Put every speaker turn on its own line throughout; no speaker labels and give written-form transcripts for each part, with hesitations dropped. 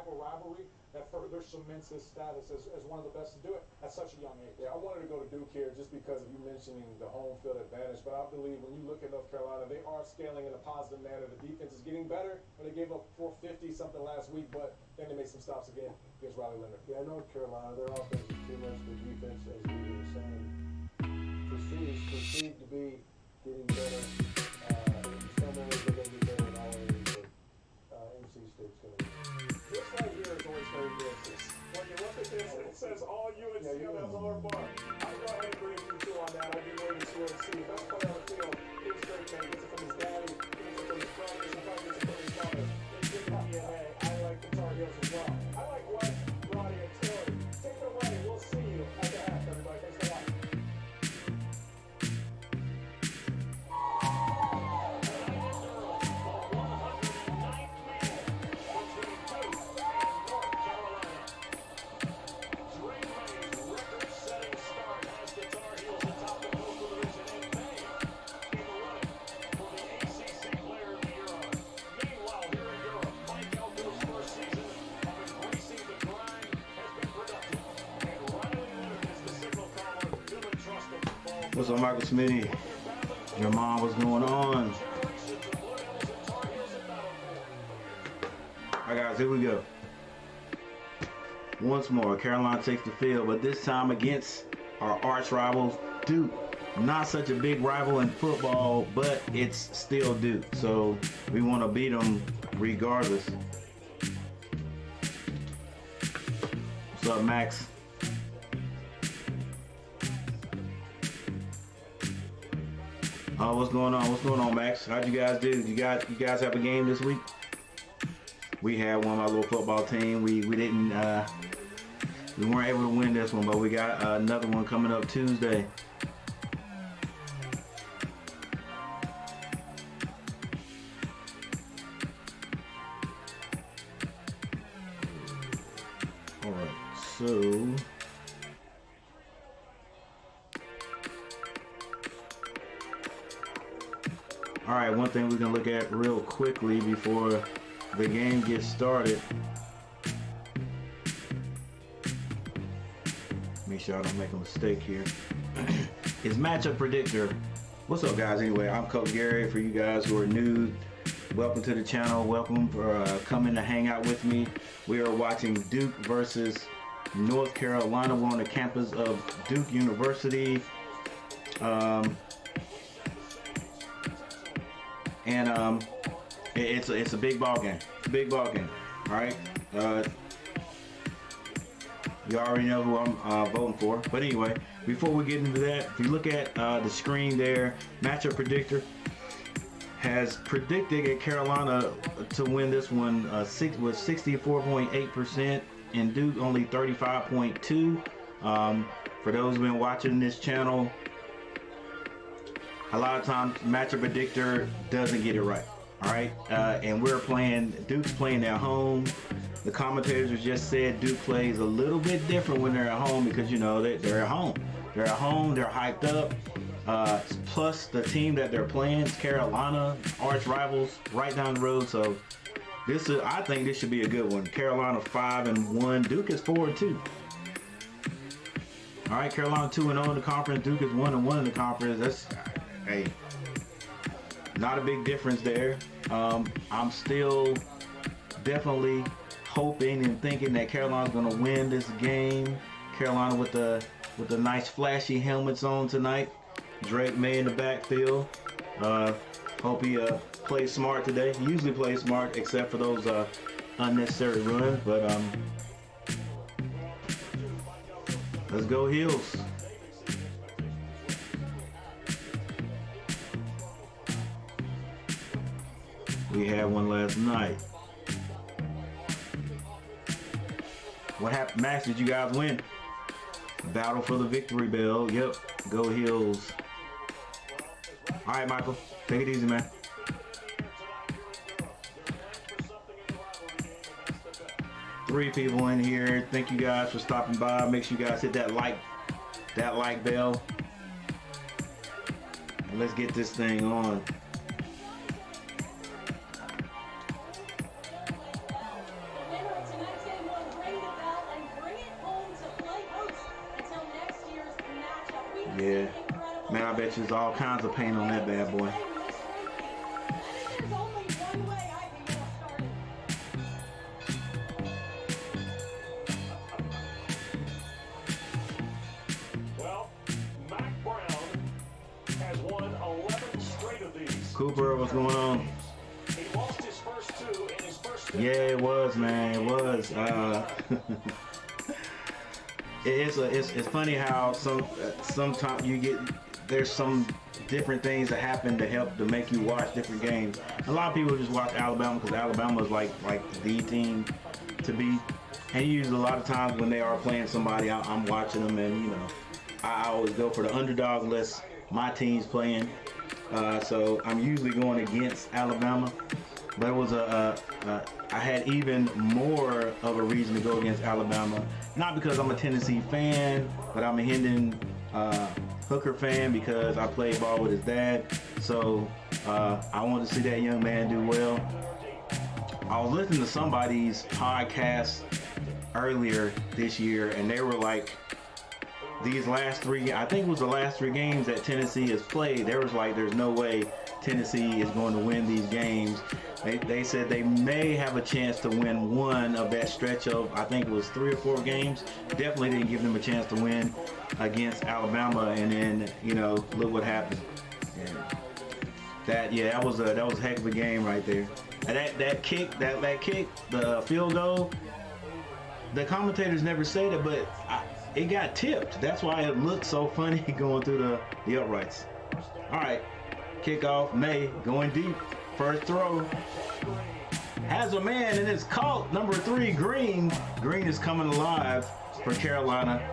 type of rivalry that further cements his status as one of the best to do it at such a young age.
Yeah, I wanted to go to Duke here just because of you mentioning the home field advantage, but I believe when you look at North Carolina, they are scaling in a positive manner. The defense is getting better, and they gave up 450 something last week, but then they made some stops again against Riley Leonard.
Yeah, North Carolina, their offense is too much for defense, as we were saying. Perceived to be getting better. Some areas they're going to be better in all areas, but NC State's going to win.
This right here is always very good. When you look at this, it says all UNC on that lower bar. I'll go ahead and agree with you too on that. I've been waiting to see. Best player on the field is great man. Gets it from his daddy, gets it from his brother, gets it from his mother. It's good DNA. I like the Tar Heels as well. I like West, Roddy, and Terry. Take it away. We'll see you at the half, everybody. Thanks for watching.
What's up, Michael Smitty? Your mom, what's going on? Alright guys, here we go. Once more, Carolina takes the field, but this time against our arch rivals, Duke. Not such a big rival in football, but it's still Duke. So we want to beat them regardless. What's up, Max? Oh, what's going on? What's going on, Max? How'd you guys do? You guys have a game this week? We had one, my little football team. We didn't we weren't able to win this one, but we got another one coming up Tuesday. All right, so. All right, one thing we're gonna look at real quickly before the game gets started. Make sure I don't make a mistake here. Is matchup predictor. What's up, guys? Anyway, I'm Coach Gary. For you guys who are new, welcome to the channel. Welcome for coming to hang out with me. We are watching Duke versus North Carolina. We're on the campus of Duke University. And it's a big ball game. It's a big ball game. All right. You already know who I'm voting for. But anyway, before we get into that, if you look at the screen there, matchup predictor has predicted Carolina to win this one with 64.8% and Duke only 35.2. For those who've been watching this channel, a lot of times matchup predictor doesn't get it right. All right, and Duke's playing at home. The commentators just said Duke plays a little bit different when they're at home because, you know, they're at home. They're at home, they're hyped up. Plus the team that they're playing is Carolina, arch rivals right down the road. So I think this should be a good one. Carolina 5-1, Duke is 4-2. All right, Carolina 2-0 in the conference, Duke is 1-1 in the conference. That's, hey, not a big difference there. I'm still definitely hoping and thinking that Carolina's going to win this game. Carolina with the nice flashy helmets on tonight. Drake May in the backfield. Hope he plays smart today. He usually plays smart except for those unnecessary runs. But let's go Heels. We had one last night. What happened, Max? Did you guys win? Battle for the victory bell. Yep. Go Heels. All right, Michael. Take it easy, man. Three people in here. Thank you guys for stopping by. Make sure you guys hit that like bell. And let's get this thing on. Yeah. Man, I bet you there's all kinds of paint on that bad boy.
Well, Mac Brown has won 11 straight of these.
Cooper, what's going on?
He lost his first two in his first.
Yeah, it was, man. It was. It's funny how sometimes you get there's some different things that happen to help to make you watch different games. A lot of people just watch Alabama because Alabama is like the team to beat. And usually a lot of times when they are playing somebody, I'm watching them, and you know, I always go for the underdog unless my team's playing. So I'm usually going against Alabama. But it was I had even more of a reason to go against Alabama. Not because I'm a Tennessee fan, but I'm a Hendon Hooker fan because I played ball with his dad. So I wanted to see that young man do well. I was listening to somebody's podcast earlier this year, and they were like, these last three, I think it was the last three games that Tennessee has played, there was like, there's no way Tennessee is going to win these games. They said they may have a chance to win one of that stretch of, I think it was 3 or 4 games. Definitely didn't give them a chance to win against Alabama, and then, you know, look what happened. And that was a heck of a game right there. And that kick, the field goal, the commentators never said it, but it got tipped. That's why it looked so funny going through the uprights. All right, kickoff, May going deep. First throw. Has a man, and it's caught. Number 3, Green. Green is coming alive for Carolina.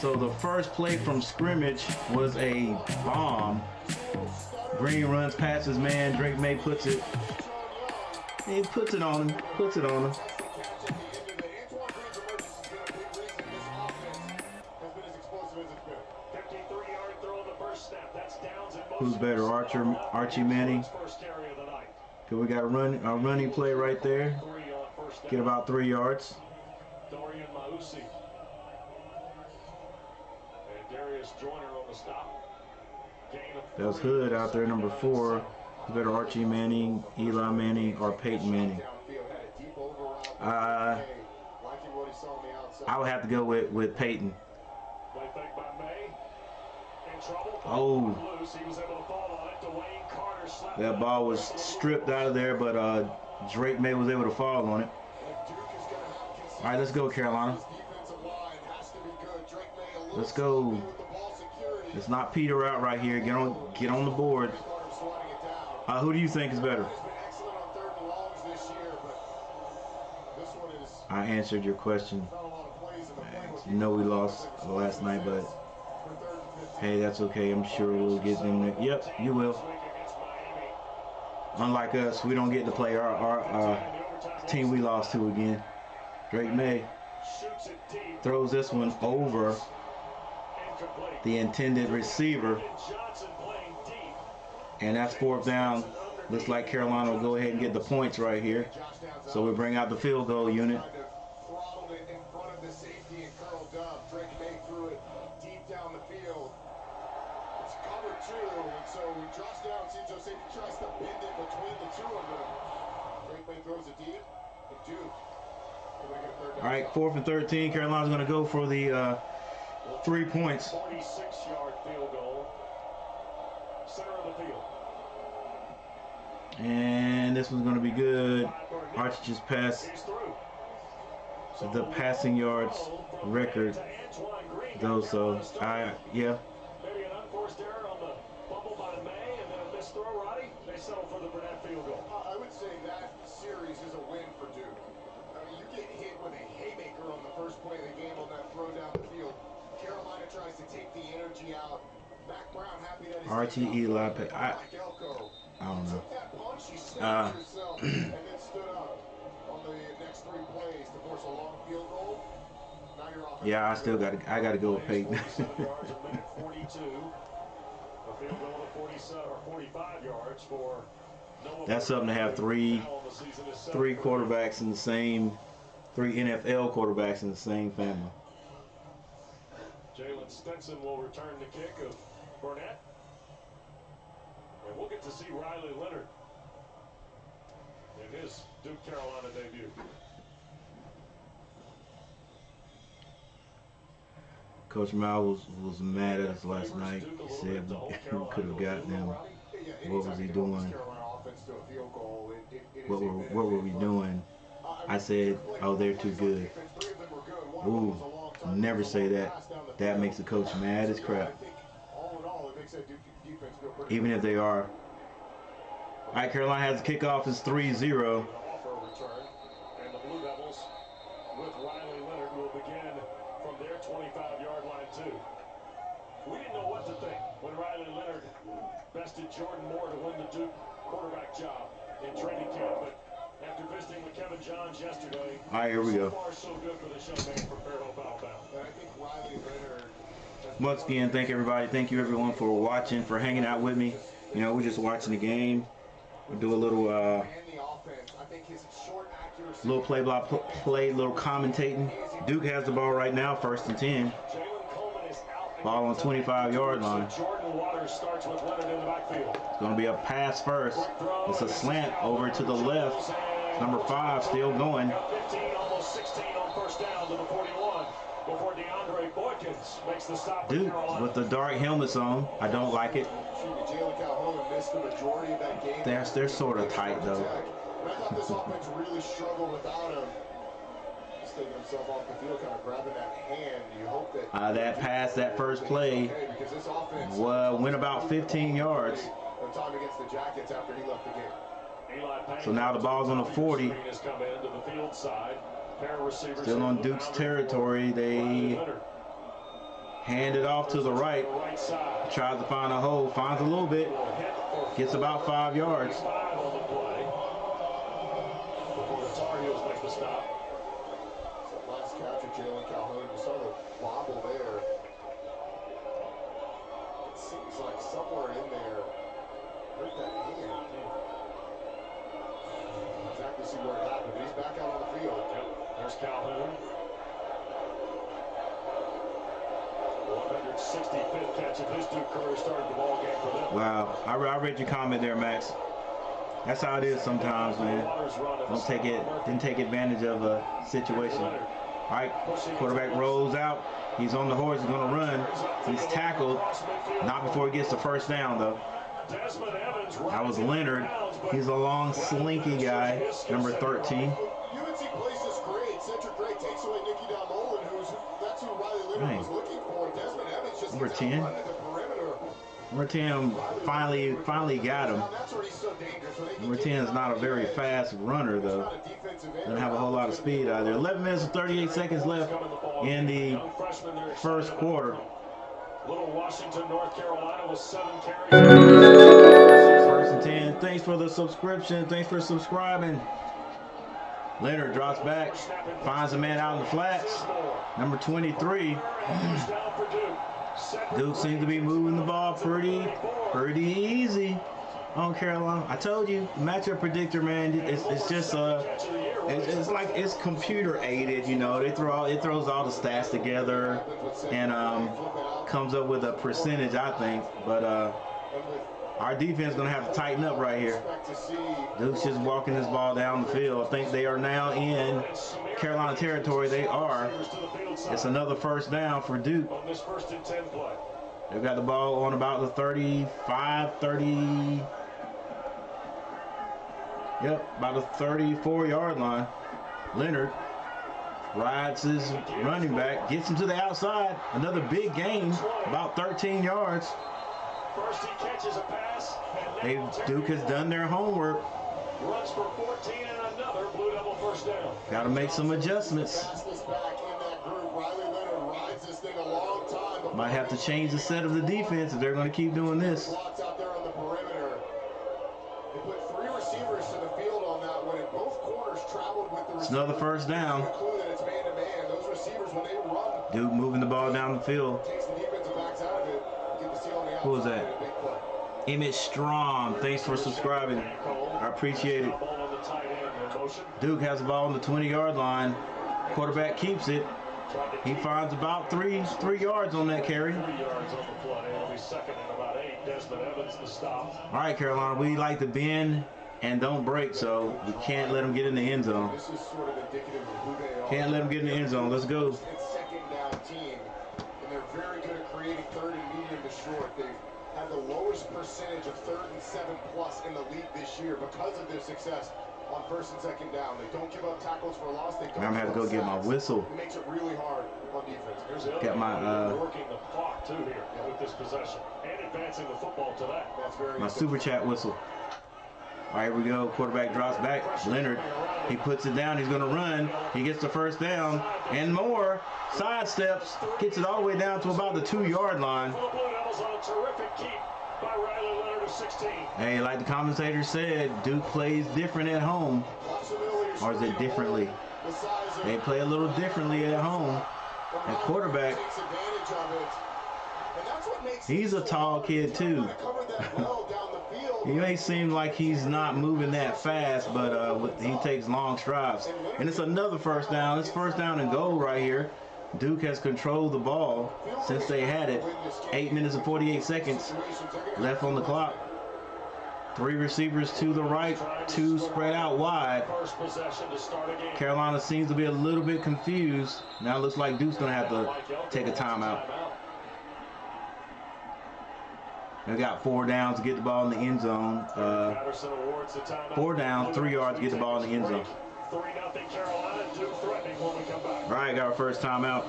So the first play from scrimmage was a bomb. Green runs past his man. Drake May puts it. He puts it on him. Puts it on him. Who's better, Archie Manning? Okay, we got a running play right there. Get about 3 yards. That was Hood out there, number 4. Who's better, Archie Manning, Eli Manning, or Peyton Manning? I would have to go with Peyton. Oh, that ball was stripped out of there, but Drake May was able to fall on it. All right, let's go, Carolina. Let's go. Let's not peter out right here. Get on the board. Who do you think is better? I answered your question. You know we lost last night, but hey, that's okay. I'm sure we'll get them there. Yep, you will. Unlike us, we don't get to play our team we lost to again. Drake May throws this one over the intended receiver. And that's 4th down. Looks like Carolina will go ahead and get the points right here. So we bring out the field goal unit. All right, 4th and 13. Carolina's going to go for the 3 points.
46-yard field goal, center of the field.
And this one's going to be good. Archie just passed the passing yards record, though. So yeah.
Maybe an unforced error on the fumble by May, and then a missed throw. Roddy, they settle for the Burnett field goal.
I would say that series is a win for Duke. I mean, you get hit with a haymaker on the first play of the game on that throw down the field. Carolina tries to take the energy out. Mac Brown happy that he's
Archie, Eli, I don't know.
And then stood up on the next 3 plays to force a long field goal. Now you're off.
Yeah, I gotta go with Peyton.
42. A field goal of 47 or 45 yards for Noah.
That's something to have three quarterbacks in the same, 3 NFL quarterbacks in the same family.
Jalen Stetson will return the kick of Burnett. And we'll get to see Riley Leonard in his Duke Carolina debut.
Coach Mal was mad at us last night. He said we could have gotten him. What was he doing? What were we doing? I said, oh, they're too good. Ooh, never say that. That makes the coach mad as crap. Even if they are. All right, Carolina has the kickoff. It's 3-0.
And the Blue Devils with Riley Leonard will begin from their 25-yard line too. We didn't know what to think when Riley Leonard bested Jordan Moore to win the Duke quarterback job in training camp. But after visiting with Kevin Johns yesterday,
all right, here we go.
So far so good for this young man from Fairhope, Alabama.
And I think Riley Leonard.
Once again, thank everybody. Thank you everyone for watching, for hanging out with me. You know, we're just watching the game. We'll do a little play, little commentating. Duke has the ball right now, 1st and 10. Ball on 25-yard line.
Jordan Waters starts with Leonard in the backfield.
It's going to be a pass first. It's a slant over to the left. Number 5 still going.
15, almost 16 on first down to the 41 before DeAndre Boykins makes the stop.
Duke with the dark helmets on. I don't like it. They're sort of tight though.
I thought this offense really struggled without him. Just taking himself off the field, kind of grabbing that hand. You hope that
that pass, that first play, went about 15 yards.
Time against the Jackets after he left the game.
So now the ball's on the 40. Still on Duke's territory. They hand it off to the right. Tries to find a hole. Finds a little bit. Gets about 5 yards.
Last catch of Jalen Calhoun. You saw the bobble there. It seems like somewhere in there, hurt that hand. Exactly see where it happened. He's back out on the field.
Yep. There's Calhoun. 165th catch of his Duke career started the ball game for them.
Wow, I read your comment there, Max. That's how it is sometimes, man. Didn't take advantage of a situation. All right, quarterback rolls out. He's on the horse. He's going to run. He's tackled. Not before he gets the first down, though. That was Leonard. He's a long, slinky guy, number 13.
UNC plays this great. Cedric Gray takes away Nicky Dalmolin, that's who Riley Leonard was looking for. Desmond Evans just
number 10.
At the perimeter.
Number 10 finally got him. Number 10 is not a very fast runner, though. Doesn't have a whole lot of speed either. 11 minutes and 38 seconds left in the first quarter.
Little Washington, North Carolina with 7 carries.
1st and 10. Thanks for the subscription. Thanks for subscribing. Leonard drops back, finds a man out in the flats. Number 23. Duke seems to be moving the ball pretty easy on Carolina. I told you, the matchup predictor, man, it's just it's like it's computer aided, you know. It throws all the stats together and comes up with a percentage, I think. But our defense is gonna have to tighten up right here. Duke's just walking this ball down the field. I think they are now in Carolina territory. They are. It's another first down for Duke.
On this 1st and 10 play.
They've got the ball on about the 35, 30. Yep, about the 34-yard line. Leonard rides his running back, gets him to the outside. Another big gain, about 13 yards.
First he catches a pass.
Duke has done their homework.
Runs for 14 and another Blue Devil first down.
Got to make some adjustments. Might have to change the set of the defense if they're going to keep doing this. It's another first down. Duke moving the ball down the field. Who was that? Emmett Strom. Thanks for subscribing. I appreciate it. Duke has the ball on the 20-yard line. Quarterback keeps it. He finds about three yards on that carry.
3 yards on the play. It'll be second and about 8. Desmond Evans the stop.
All right, Carolina, we like to bend and don't break, so we can't let them get in the end zone.
This is sort of indicative of who they are.
Can't let them get in the end zone. Let's go.
It's second down team, and they're very good at creating third and medium to short. They've had the lowest percentage of 3rd and 7+ in the league this year because of their success on 1st and 2nd down. They don't give up tackles for a loss. They don't.
I'm gonna have to go get my whistle.
It makes it really hard on defense.
Here's the other
Got my
working the clock too here with this possession and advancing the football to that.
That's very
my super chat whistle. All right, here we go. Quarterback drops back. Leonard, he puts it down. He's going to run. He gets the first down and more. Sidesteps, gets it all the way down to about the 2-yard line.
For the Blue Devils on a terrific keep by Riley Leonard of 16.
Hey, like the commentator said, Duke plays different at home. Or is it differently? They play a little differently at home. At quarterback, he's a tall kid too. He may seem like he's not moving that fast, but he takes long strides. And it's another first down. It's first down and goal right here. Duke has controlled the ball since they had it. 8 minutes and 48 seconds left on the clock. 3 receivers to the right, 2 spread out wide. Carolina seems to be a little bit confused. Now it looks like Duke's going to have to take a timeout. They got 4 downs to get the ball in the end zone. 4 downs, 3 yards to get the ball in the end zone.
3-0 Carolina, Duke threatening when we come back.
All right, got our first timeout.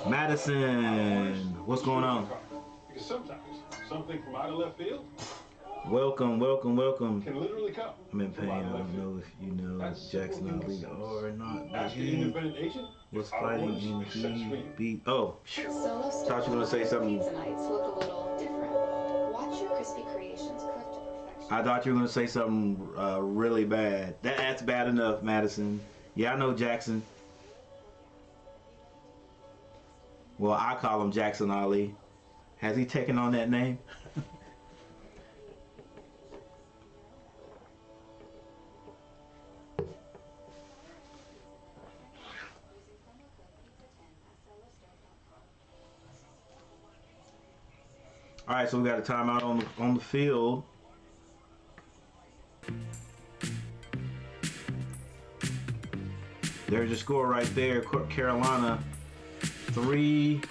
Madison, what's going on?
Because sometimes something from out of left field
Welcome.
can literally come.
I'm in pain. I don't know if you know Jackson Ali or not. But
Ask an
he
independent agent.
was fighting and he beat. Oh,
Solo
thought you were gonna say something.
Pizza nights look a little different. Watch your crispy creations cooked to perfection.
I thought you were gonna say something really bad. That's bad enough, Madison. Yeah, I know Jackson. Well, I call him Jackson Ali. Has he taken on that name? All right, so we got a timeout on the field. There's your score right there. Carolina 3,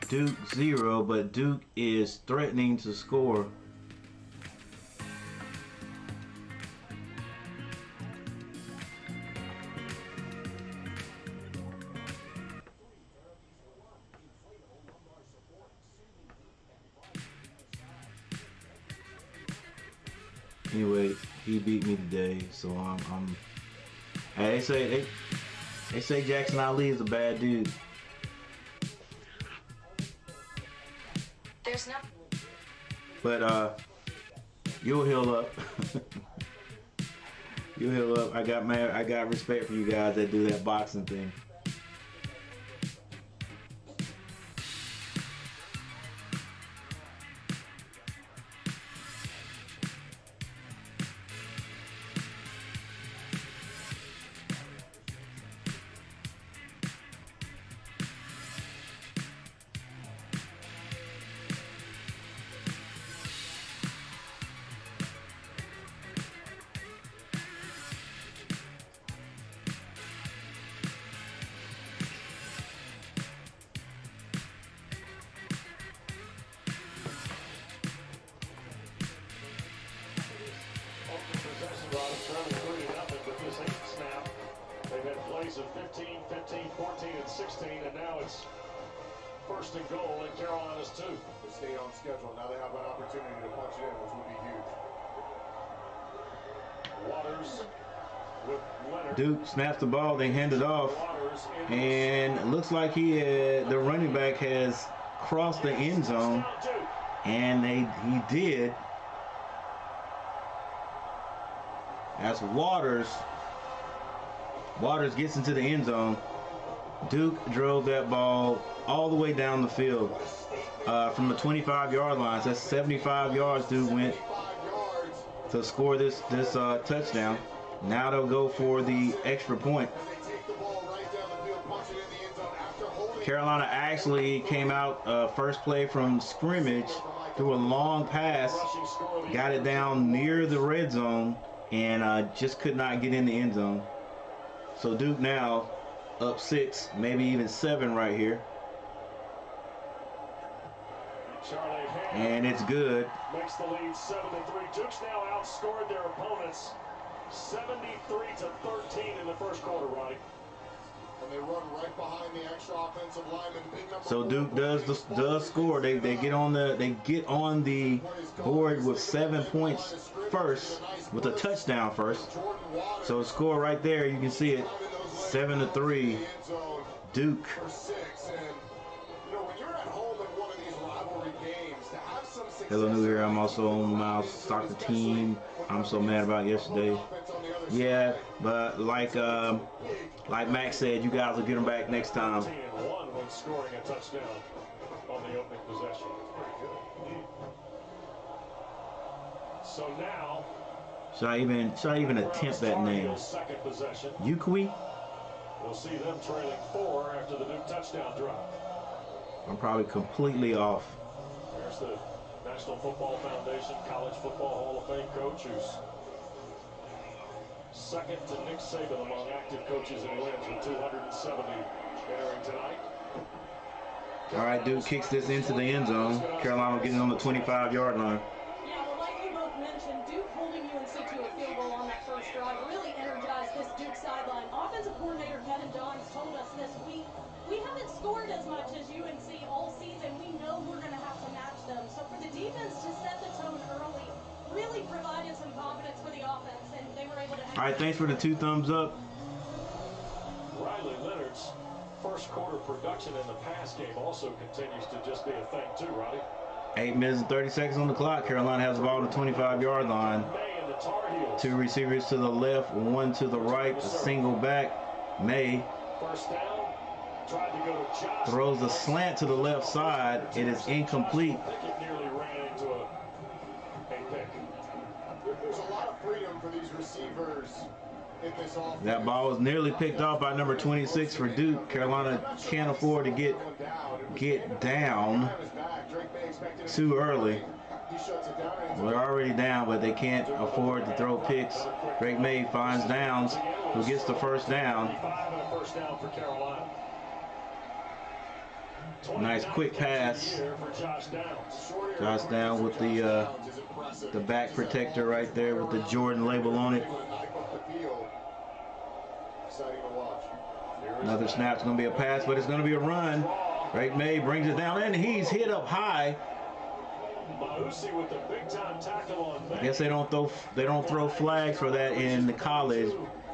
Duke 0, but Duke is threatening to score. Anyway, he beat me today, so I'm. Hey, they say Jackson Ali is a bad dude.
There's no.
But you'll heal up. You'll heal up. I got respect for you guys that do that boxing thing.
Of 15, 15, 14, and 16, and now it's 1st and goal in Carolina's 2.
They stayed on schedule. Now they have an opportunity to punch it in, which would be huge.
Waters with Leonard.
Duke snaps the ball, they hand it off, and it looks like the running back has crossed the end zone, and he did. As Waters gets into the end zone. Duke drove that ball all the way down the field from the 25-yard line. So that's 75 yards Duke went to score this touchdown. Now they'll go for the extra point.
They take the ball right down the field, punch it in the end zone after
Carolina actually came out first play from scrimmage, threw a long pass, got it down near the red zone, and just could not get in the end zone. So Duke now up 6, maybe even 7 right here. And it's good.
Makes the lead 7-3. Duke's now outscored their opponents 73-13 in the first quarter, Ronnie.
And they run right behind the extra offensive lineman.
So Duke does score. They get on the board with 7 points first, with a touchdown first. So a score right there, you can see it, 7-3, Duke. Hello, New Year. I'm also on Miles Soccer Team. I'm so mad about yesterday. Yeah, but like Max said, you guys will get them back next time.
1 when scoring a touchdown on the opening possession. So now,
should I even attempt that name?
Second possession.
Ukwe?
We'll see them trailing 4 after the Duke touchdown drop.
I'm probably completely off.
There's the National Football Foundation College Football Hall of Fame coach, who's second to Nick Saban among active coaches in wins with 270 entering tonight.
All right, Duke kicks this into the end zone. Carolina getting on the 25-yard line.
Yeah, well, like you both mentioned, Duke holding UNC to a field goal on that first drive really energized this Duke sideline. Offensive coordinator Kevin Johns told us this week, we haven't scored as much as UNC all season. We know we're going to have to match them. So for the defense to set the tone early really provided some confidence for the offense, and they were able to...
All right, thanks for the 2 thumbs up.
Riley Leonard's first quarter production in the pass game also continues to just be a thing too, Roddy.
8 minutes and 30 seconds on the clock. Carolina has the ball on the 25-yard line.
May and the Tar Heels.
2 receivers to the left, 1 to the right, a single back. May
First down. Tried to go to Josh.
throws a slant to the left side. It is incomplete.
Pickett nearly ran into a pick.
There's a lot of freedom for these receivers in this offense.
That ball was nearly picked off by number 26 for Duke. Carolina can't afford to get down too early. We're already down, but they can't afford to throw picks. Drake May finds Downs, who gets the first down.
5 and a first down for Carolina.
Nice quick pass. Josh Downs with the back protector right there with the Jordan label on it. Another snap's going to be a pass, but it's going to be a run. Drake May brings it down, and he's hit up high. I guess they don't throw flags for that in the college.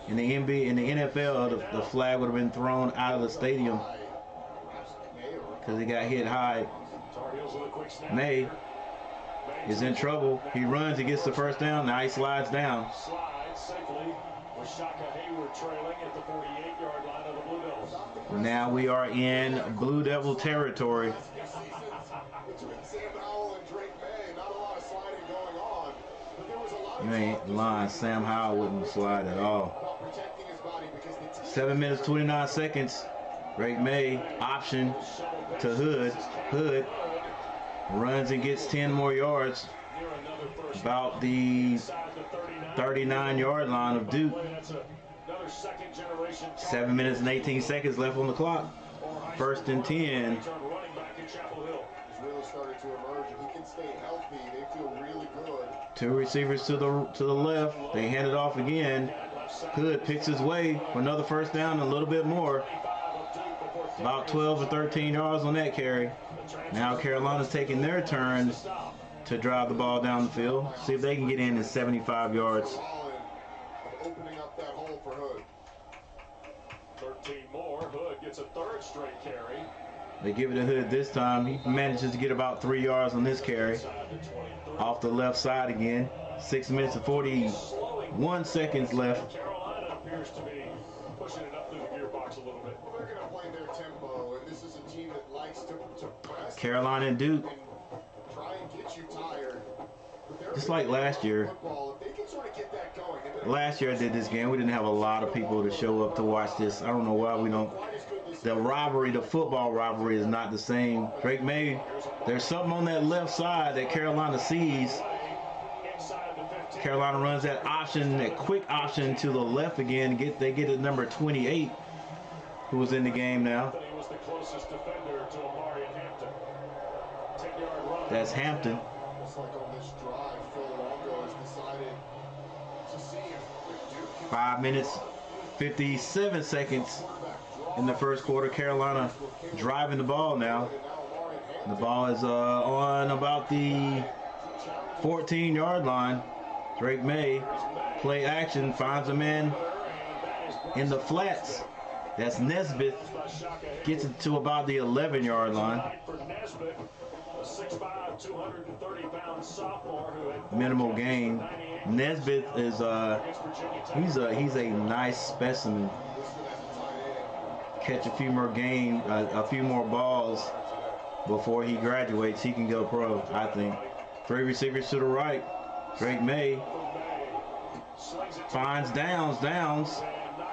In the NBA, in the NFL, the flag would have been thrown out of the stadium because he got hit high. May is in trouble. He runs, he gets the first down. Now he slides down. Now we are in Blue Devil territory. You ain't lying. Sam Howell wouldn't slide at all. 7 minutes, 29 seconds. Drake May, option to Hood. Hood runs and gets 10 more yards. About the 39-yard line of Duke. 7 minutes and 18 seconds left on the clock. 1st and 10. Two receivers to the left. They hand it off again. Hood picks his way for another first down, a little bit more. About 12 or 13 yards on that carry. Now Carolina's taking their turn to drive the ball down the field. See if they can get in 75 yards.
Opening up that hole for Hood.
13 more. Hood gets a 3rd straight carry.
They give it to Hood this time. He manages to get about 3 yards on this carry. Off the left side again. 6 minutes and 41 seconds left.
Carolina appears to be pushing it up through the gearbox a little bit.
They're going to play their tempo, and this is a team that likes to press.
Carolina and Duke.
Try and get you tired.
Just like last year. Last year I did this game. We didn't have a lot of people to show up to watch this. I don't know why we don't the rivalry, the football rivalry is not the same. Drake May, there's something on that left side that Carolina sees. Carolina runs that option, that quick option to the left again. They get it number 28, who was in the game now. That's Hampton.
Looks like on this drive, Phil Longo has decided to see if Duke can
5 minutes, 57 seconds in the first quarter. Carolina driving the ball now. The ball is on about the 14-yard line. Drake May, play action, finds a man in the flats. That's Nesbitt. Gets it to about the 11-yard line. Minimal gain. Nesbitt is he's a nice specimen. Catch a few more a few more balls before he graduates. He can go pro, I think. 3 receivers to the right. Drake May finds downs.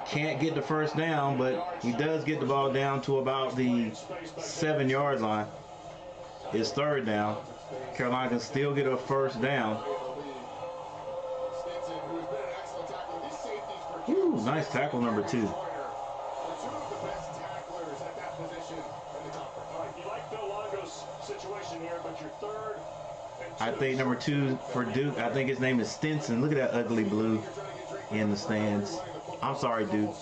Can't get the first down, but he does get the ball down to about the 7-yard line. It's 3rd down. Carolina can still get a first down. Ooh, nice tackle number 2. I think number 2 for Duke, I think his name is Stinson. Look at that ugly blue in the stands. I'm sorry, Duke.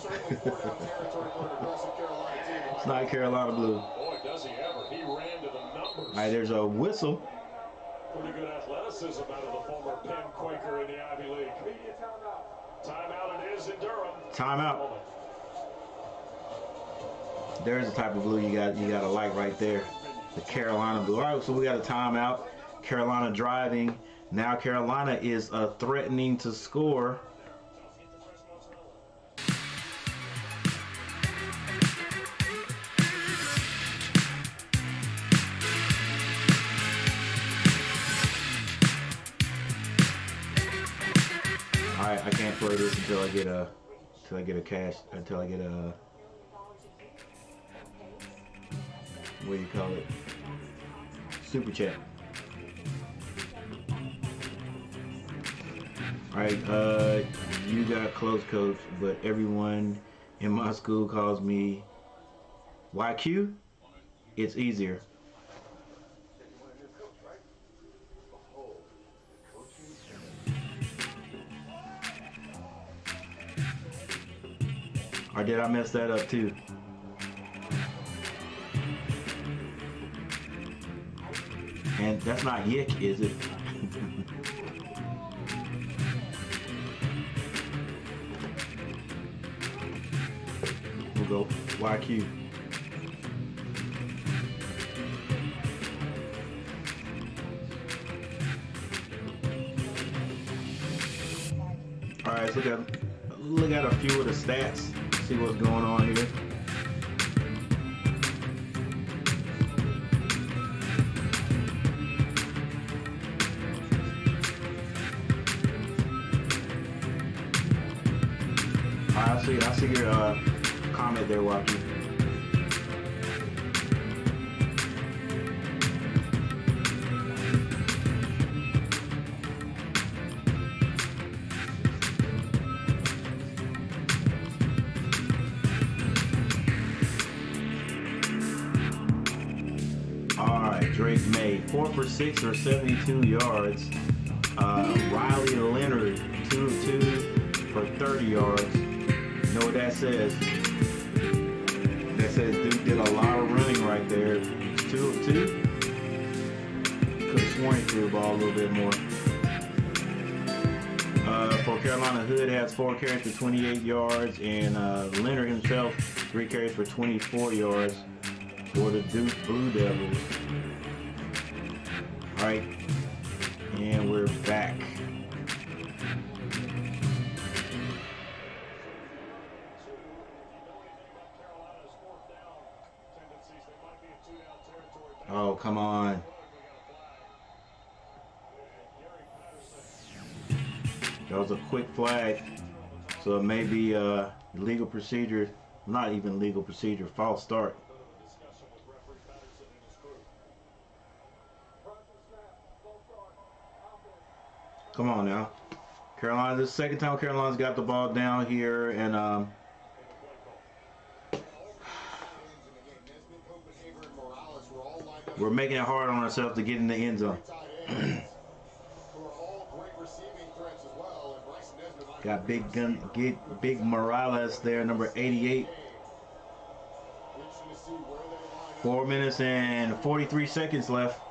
It's not Carolina blue.
Boy, does he ever. He ran to the numbers.
All right, there's a whistle.
Pretty good athleticism out of the former Penn Quaker in the Ivy League. Timeout it is in Durham.
Timeout. There's the type of blue you got to like right there. The Carolina blue. All right, so we got a timeout. Carolina driving. Now Carolina is threatening to score. Alright, I can't play this until I get a what do you call it? Super chat. Alright, you got close, coach, but everyone in my school calls me YQ. It's easier. Or did I mess that up too? And that's not yick, is it? We'll go YQ. All right, so look at a few of the stats. See what's going on here. I see your comment there, Wacky. Drake May, 4 for 6 or 72 yards. Riley Leonard, 2 of 2 for 30 yards. You know what that says? That says Duke did a lot of running right there. 2 of 2. Could have sworn he threw the ball a little bit more. For Carolina, Hood has 4 carries for 28 yards, and Leonard himself 3 carries for 24 yards for the Duke Blue Devils. All right, and we're back. Oh, come on. That was a quick flag, so it may be legal procedure Not even legal procedure. False start. Come on now. Carolina, this is the second time Carolina's got the ball down here, and we're making it hard on ourselves to get in the end zone. Got big Morales there, number 88. 4 minutes and 43 seconds left.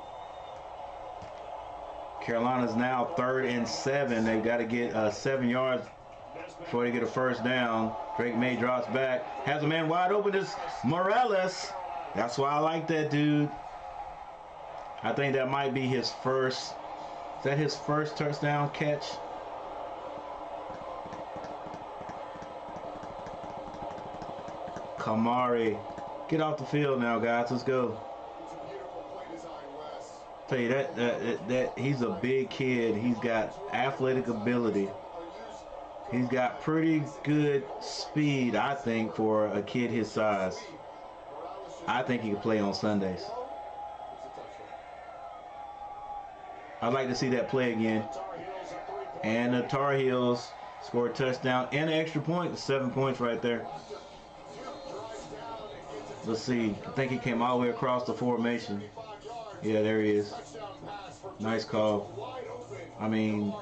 Carolina's now 3rd and 7. They've got to get 7 yards before they get a first down. Drake May drops back. Has a man wide open. It's Morales. That's why I like that dude. I think that might be his first. Is that his first touchdown catch? Kamari. Get off the field now, guys. Let's go. Tell you that he's a big kid. He's got athletic ability. He's got pretty good speed, I think, for a kid his size. I think he can play on Sundays. I'd like to see that play again. And the Tar Heels scored a touchdown and an extra point. 7 points right there. Let's see. I think he came all the way across the formation. Yeah, there he is. Nice call. I mean,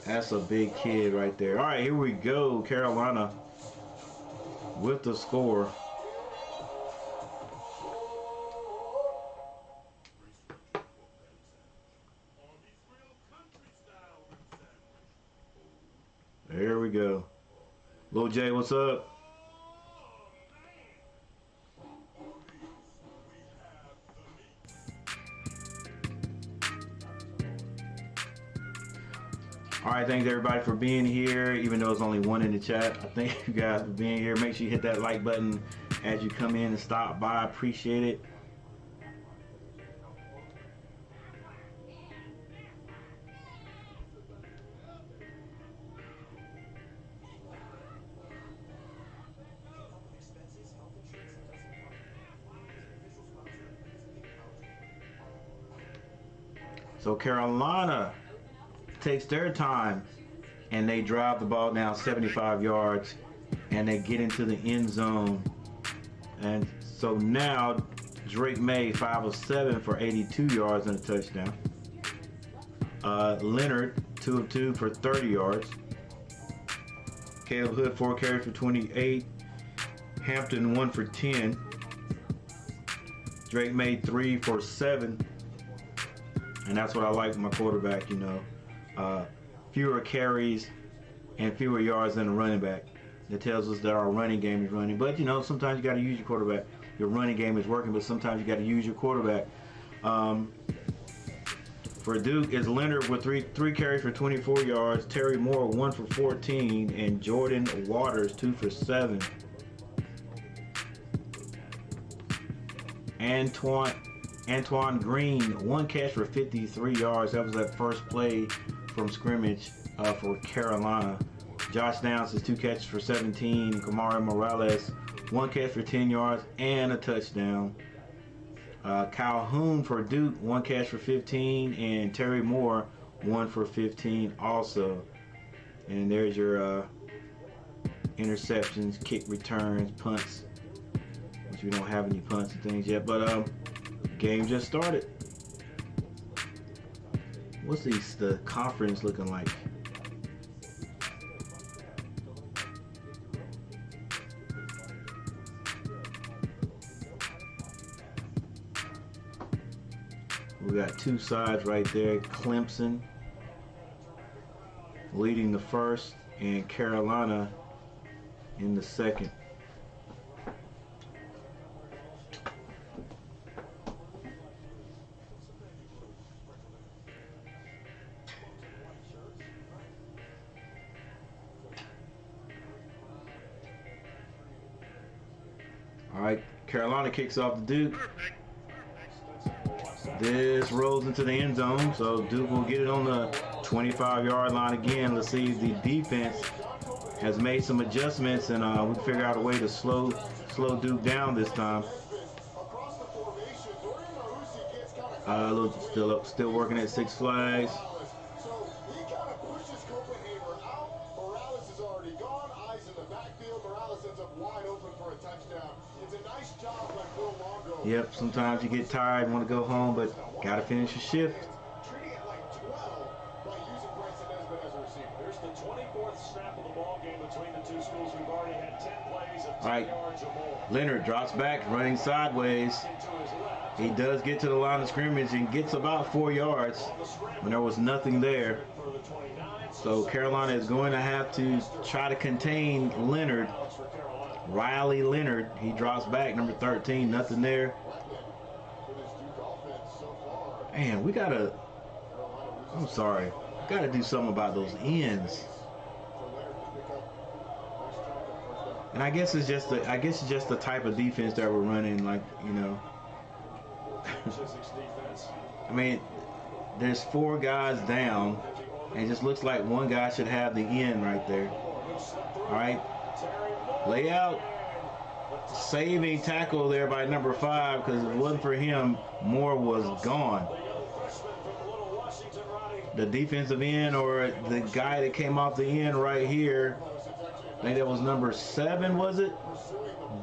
that's a big kid right there. All right, here we go. Carolina with the score. There we go. Lil J, what's up? All right, thanks everybody for being here, even though it's only one in the chat. I thank you guys for being here. Make sure you hit that like button as you come in and stop by. Appreciate it. So Carolina takes their time and they drive the ball down 75 yards and they get into the end zone. And so now Drake May 5 of 7 for 82 yards and a touchdown. Leonard 2 of 2 for 30 yards. Caleb Hood 4 carries for 28. Hampton 1 for 10. Drake May 3 for 7. And that's what I like from my quarterback, you know. Fewer carries and fewer yards than a running back. That tells us that our running game is running. But, you know, sometimes you got to use your quarterback. Your running game is working, but sometimes you got to use your quarterback. For Duke, is Leonard with three carries for 24 yards. Terry Moore 1 for 14. And Jordan Waters 2 for 7. Antoine Green, 1 catch for 53 yards. That was that first play from scrimmage for Carolina. Josh Downs is 2 catches for 17. And Kamari Morales, 1 catch for 10 yards and a touchdown. Calhoun for Duke, 1 catch for 15. And Terry Moore, 1 for 15 also. And there's your interceptions, kick returns, punts, which we don't have any punts and things yet. But game just started. What's the conference looking like? We got 2 sides right there. Clemson leading the first and Carolina in the second. All right, Carolina kicks off the Duke. This rolls into the end zone, so Duke will get it on the 25-yard line again. Let's see if the defense has made some adjustments, and we figure out a way to slow Duke down this time. Still working at Six Flags.
So he kind of pushes Copenhagen out. Morales is already gone. Eyes in the backfield. Morales ends up wide open for a touchdown. It's a nice job by Phil Longo.
Yep, sometimes you get tired and want to go home, but gotta finish your shift.
Treating it like 12 by using Bryson Nesbitt as a receiver.
There's the 24th snap of the ball game between the two schools. We've already had 10 plays of 10
All right.
yards or more.
Leonard drops back, running sideways.
Into his left.
He does get to the line of scrimmage and gets about 4 yards when there was nothing there.
For the 29.
So Carolina is going to have to try to contain Leonard.
For Carolina.
Riley Leonard, he drops back, number 13, nothing there. Man, we gotta, I'm sorry, gotta do something about those ends. And I guess it's just the type of defense that we're running, like, you know. I mean, there's 4 guys down, and it just looks like one guy should have the end right there. All right, lay out. Saving tackle there by number 5, because if it wasn't for him, Moore was gone. The defensive end, or the guy that came off the end right here, I think that was number 7, was it?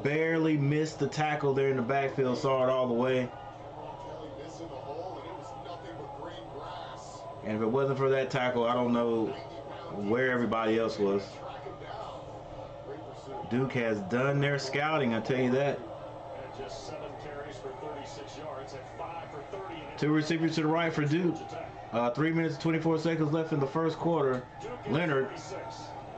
Barely missed the tackle there in the backfield, saw it all the way. And if it wasn't for that tackle, I don't know where everybody else was. Duke has done their scouting, I tell you that.
Just 7 carries for 36 yards and 5 for 30.
2 receivers to the right for Duke. 3 minutes and 24 seconds left in the first quarter. Leonard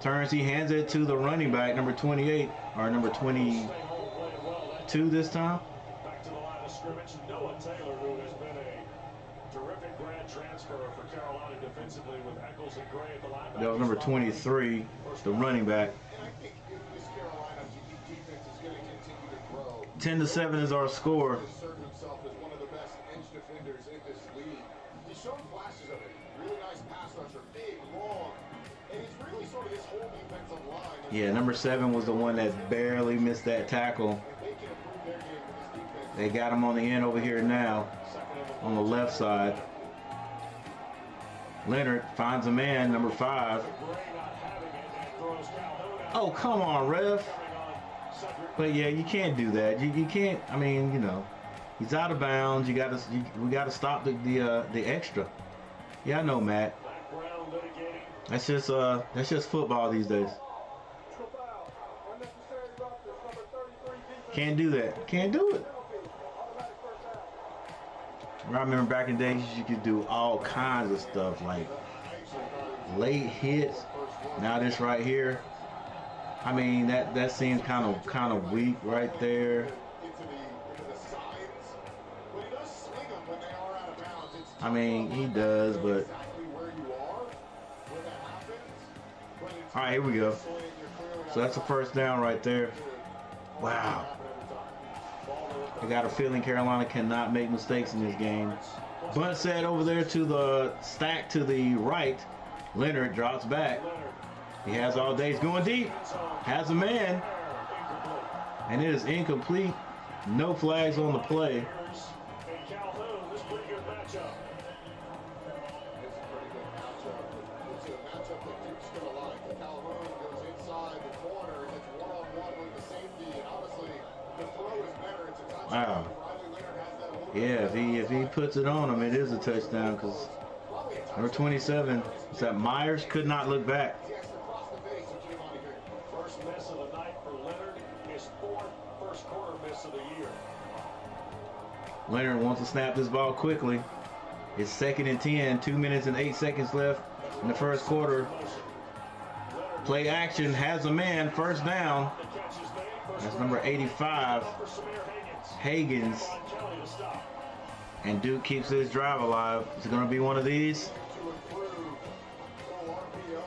turns, he hands it to the running back, number 28, or number 22 this time.
Back to the line of scrimmage, Noah Taylor, who has been a terrific grad transfer for Carolina defensively with Eccles and Gray at the linebacker.
That was number 23, the running back. 10-7 is our score.
Assert himself as one of the best edge defenders in this league. He's shown flashes of it. Really nice pass rusher, big, long, and he's really sort of this whole defensive line.
Yeah, number 7 was the one that barely missed that tackle.
They can improve their game with this defense.
They got him on the end over here now, on the left side. Leonard finds a man, number 5. Oh, come on, ref. But yeah, you can't do that. You can't. I mean, you know, he's out of bounds. We gotta stop the extra. Yeah, I know, Matt. That's just football these days. Can't do that. Can't do it. I remember back in the days you could do all kinds of stuff like late hits. Now this right here. I mean, that seems kind of weak right there. I mean, he does, but all right, here we go. So that's a first down right there. Wow. I got a feeling Carolina cannot make mistakes in this game. Bunt set over there to the stack to the right. Leonard drops back. He has all day. He's going deep. Has a man. And it is incomplete. No flags on the play. Wow. Yeah, if he puts it on him, it is a touchdown, because number 27, is that Myers, could not look back.
First miss of the night for Leonard, his 4th first quarter miss of the year.
Leonard wants to snap this ball quickly. It's 2nd and 10, 2 minutes and 8 seconds left in the first quarter. Play action, has a man, first down. That's number 85, Higgins. And Duke keeps this drive alive. Is it going to be one of these?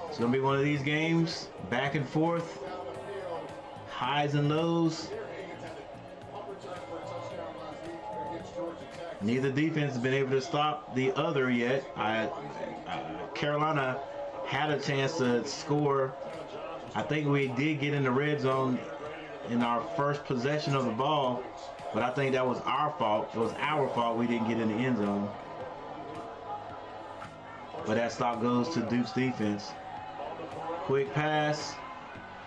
It's going to be one of these games. Back and forth. Highs and lows. Neither defense has been able to stop the other yet. Carolina had a chance to score I think we did get in the red zone in our first possession of the ball, but I think that was our fault. It was our fault we didn't get in the end zone. But that stop goes to Duke's defense. Quick pass,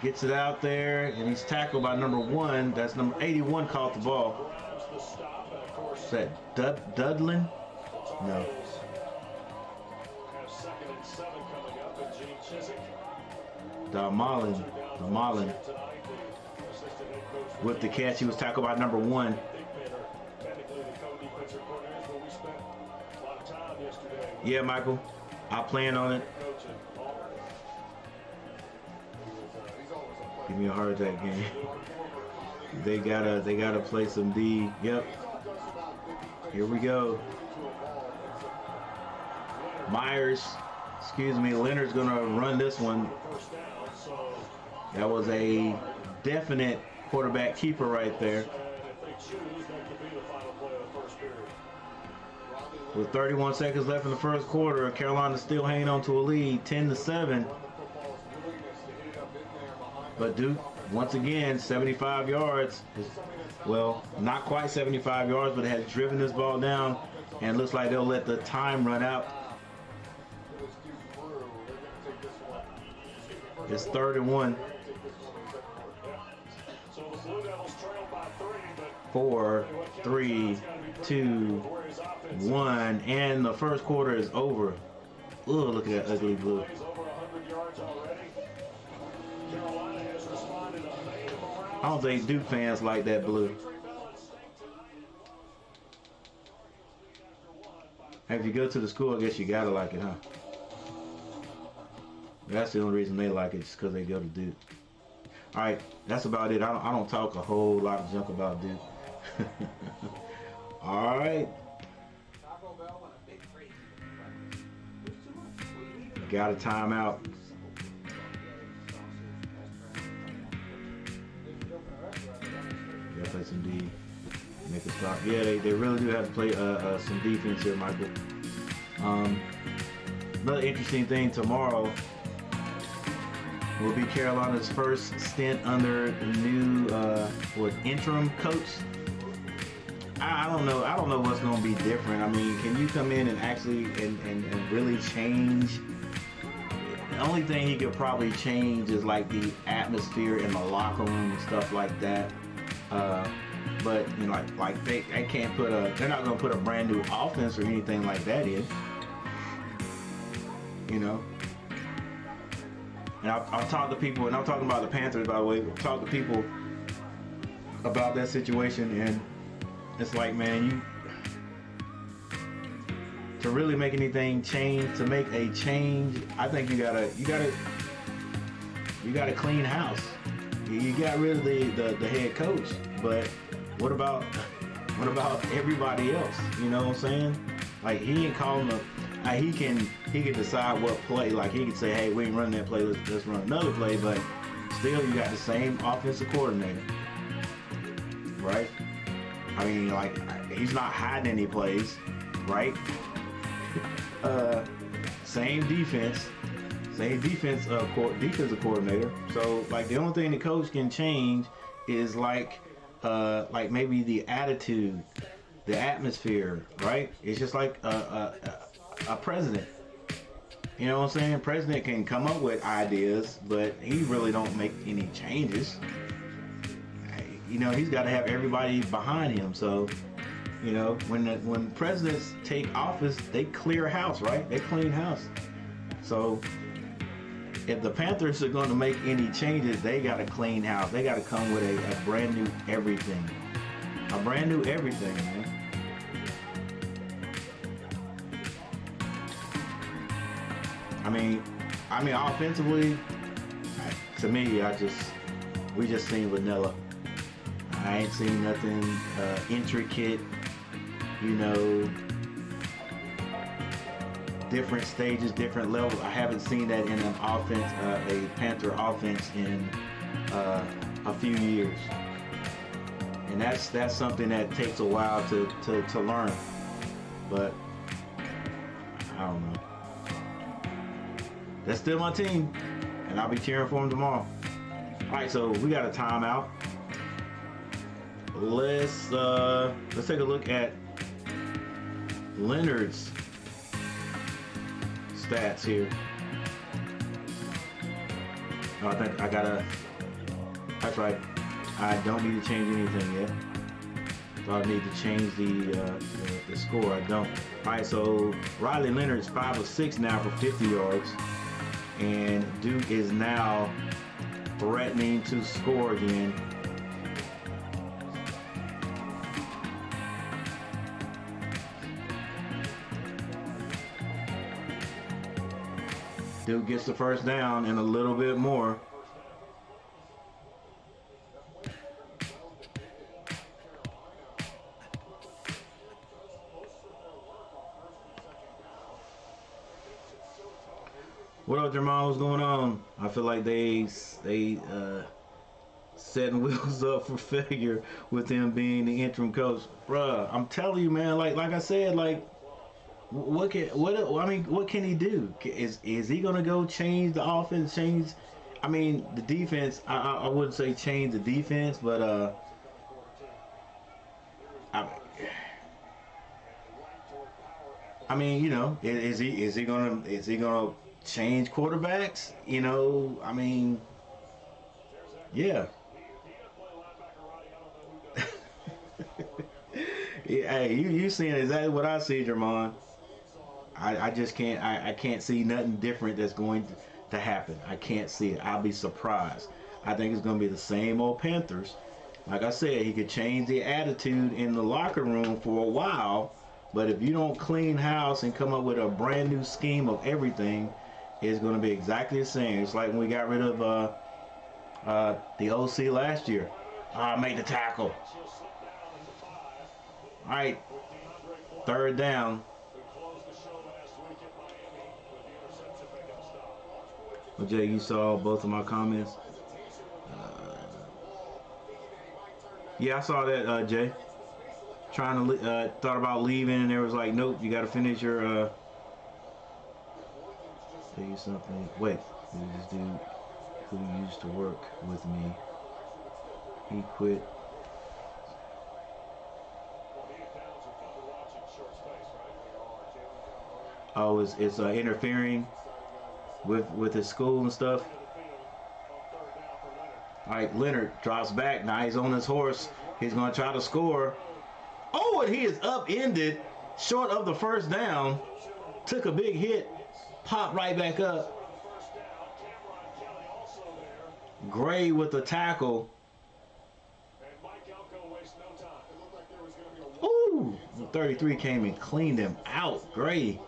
gets it out there, and he's tackled by number 1. That's number 81 caught the ball. Is that Dudlin? No. Marlin with the catch. He was tackled by number 1. Yeah, Michael, I plan on it. Give me a heart attack game. They gotta play some D. Yep. Here we go. Leonard's gonna run this one. That was a definite quarterback keeper right there. With 31 seconds left in the first quarter, Carolina still hanging on to a lead, 10-7. But Duke, once again, 75 yards. Well, not quite 75 yards, but it has driven this ball down, and looks like they'll let the time run out. It's 3rd and 1. 4, 3, 2, 1, and the first quarter is over. Ooh, look at that ugly blue. I don't think Duke fans like that blue. Hey, if you go to the school, I guess you gotta like it, huh? That's the only reason they like it, just because they go to Duke. All right, that's about it. I don't talk a whole lot of junk about Duke. All right. Got a timeout. Gotta play some D. Make a stop. Yeah, they really do have to play some defense here, Michael. Another interesting thing tomorrow will be Carolina's first stint under the new interim coach. I don't know. I don't know what's going to be different. I mean, can you come in and actually and really change? The only thing he could probably change is like the atmosphere in the locker room and stuff like that. But you know, like they can't put they're not going to put a brand new offense or anything like that in. You know. And I'll talk to people, and I'm talking about the Panthers, by the way. I'll talk to people about that situation, and it's like, man, to really make anything change, to make a change, I think you gotta clean house. You got rid of the head coach, but what about everybody else? You know what I'm saying? Like, he ain't calling the. He can decide what play. Like, he can say, hey, we ain't running that play, let's run another play. But still, you got the same offensive coordinator, right? I mean, like, he's not hiding any plays, right? Same defensive coordinator. So, like, the only thing the coach can change is like maybe the attitude, the atmosphere, right? It's just like a president. You know what I'm saying? President can come up with ideas, but he really don't make any changes. You know, he's got to have everybody behind him. So, you know, when presidents take office, they clear house, right? They clean house. So, if the Panthers are going to make any changes, they got to clean house. They got to come with a brand new everything. A brand new everything, man. I mean, offensively, to me, we just seen vanilla. I ain't seen nothing intricate, you know, different stages, different levels. I haven't seen that in an offense, a Panther offense in a few years. And that's something that takes a while to learn. But I don't know. That's still my team, and I'll be cheering for them tomorrow. All right, so we got a timeout. Let's take a look at Leonard's stats here. Oh, I think I gotta. That's right. I don't need to change anything yet. I need to change the score. I don't. All right, so Riley Leonard's 5 of 6 now for 50 yards, and Duke is now threatening to score again. Duke gets the first down and a little bit more. What up, Jamal? What's going on? I feel like they setting wheels up for failure with him being the interim coach. Bruh, I'm telling you, man. Like I said, like what can he do? Is he gonna go change the offense? I mean, the defense. I wouldn't say change the defense, but I mean, you know, is he gonna change quarterbacks? You know, I mean, yeah. Yeah, hey, you seeing exactly what I see, Jermon. I just can't. I can't see nothing different that's going to happen. I can't see it. I'll be surprised. I think it's going to be the same old Panthers. Like I said, he could change the attitude in the locker room for a while, but if you don't clean house and come up with a brand new scheme of everything, it's going to be exactly the same. It's like when we got rid of the OC last year. Make the tackle. All right, third down. Well, Jay, you saw both of my comments. Yeah, I saw that, Jay. Trying to thought about leaving, and there was like, nope, you got to finish your. Tell you something. Wait, who's this dude who used to work with me? He quit. Oh, it's interfering with his school and stuff. All right, Leonard drops back. Now he's on his horse. He's going to try to score. Oh, and he is upended short of the first down. Took a big hit. Popped right back up. Gray with the tackle. Ooh, 33 came and cleaned him out. Gray.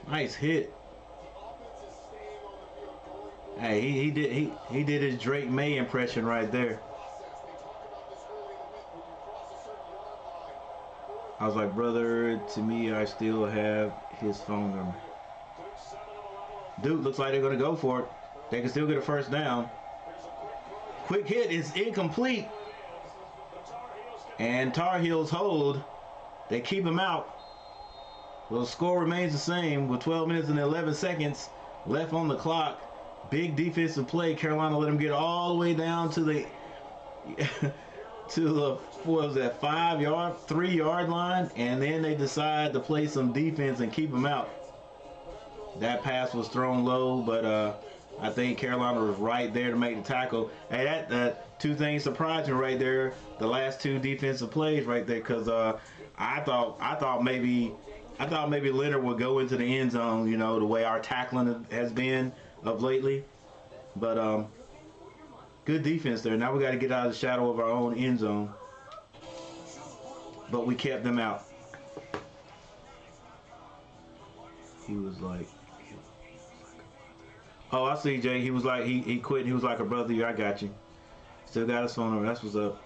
Nice hit. Hey, he did his Drake May impression right there. I was like, brother, to me, I still have his phone number. Duke looks like they're gonna go for it. They can still get a first down. Quick hit is incomplete. And Tar Heels hold. They keep him out. Well, the score remains the same with 12 minutes and 11 seconds left on the clock. Big defensive play. Carolina let him get all the way down to the what was that, 3-yard line, and then they decide to play some defense and keep him out. That pass was thrown low, but I think Carolina was right there to make the tackle. Hey, that two things surprised me right there. The last two defensive plays right there, because I thought maybe Leonard would go into the end zone. You know, the way our tackling has been of lately, but good defense there. Now we got to get out of the shadow of our own end zone, but we kept them out. He was like, oh, I see, Jay. He was like, he quit. He was like a brother. I got you. Still got his phone number. That's what's up.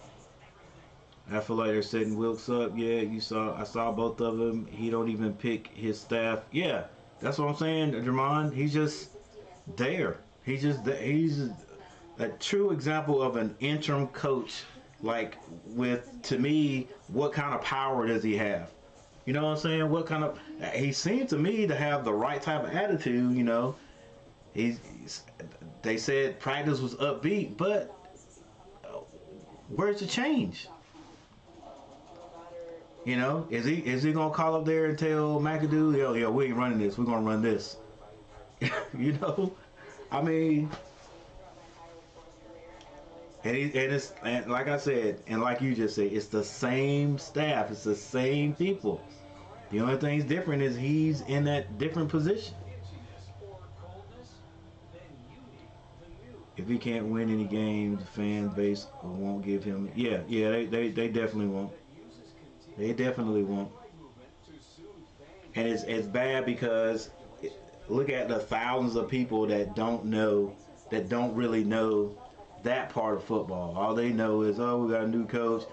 I feel like they're setting Wilkes up. Yeah, I saw both of them. He don't even pick his staff. Yeah, that's what I'm saying, Jermon. He's just there. He's a true example of an interim coach. Like, to me, what kind of power does he have? You know what I'm saying? He seems to me to have the right type of attitude, you know. they said practice was upbeat, but where's the change? You know, is he gonna call up there and tell McAdoo, yo, we ain't running this, we're gonna run this? You know, I mean, and like I said, and like you just said, it's the same staff, it's the same people. The only thing's different is he's in that different position. If he can't win any games, the fan base won't give him. Yeah, they definitely won't. They definitely won't. And it's bad because look at the thousands of people that don't really know that part of football. All they know is, oh, we got a new coach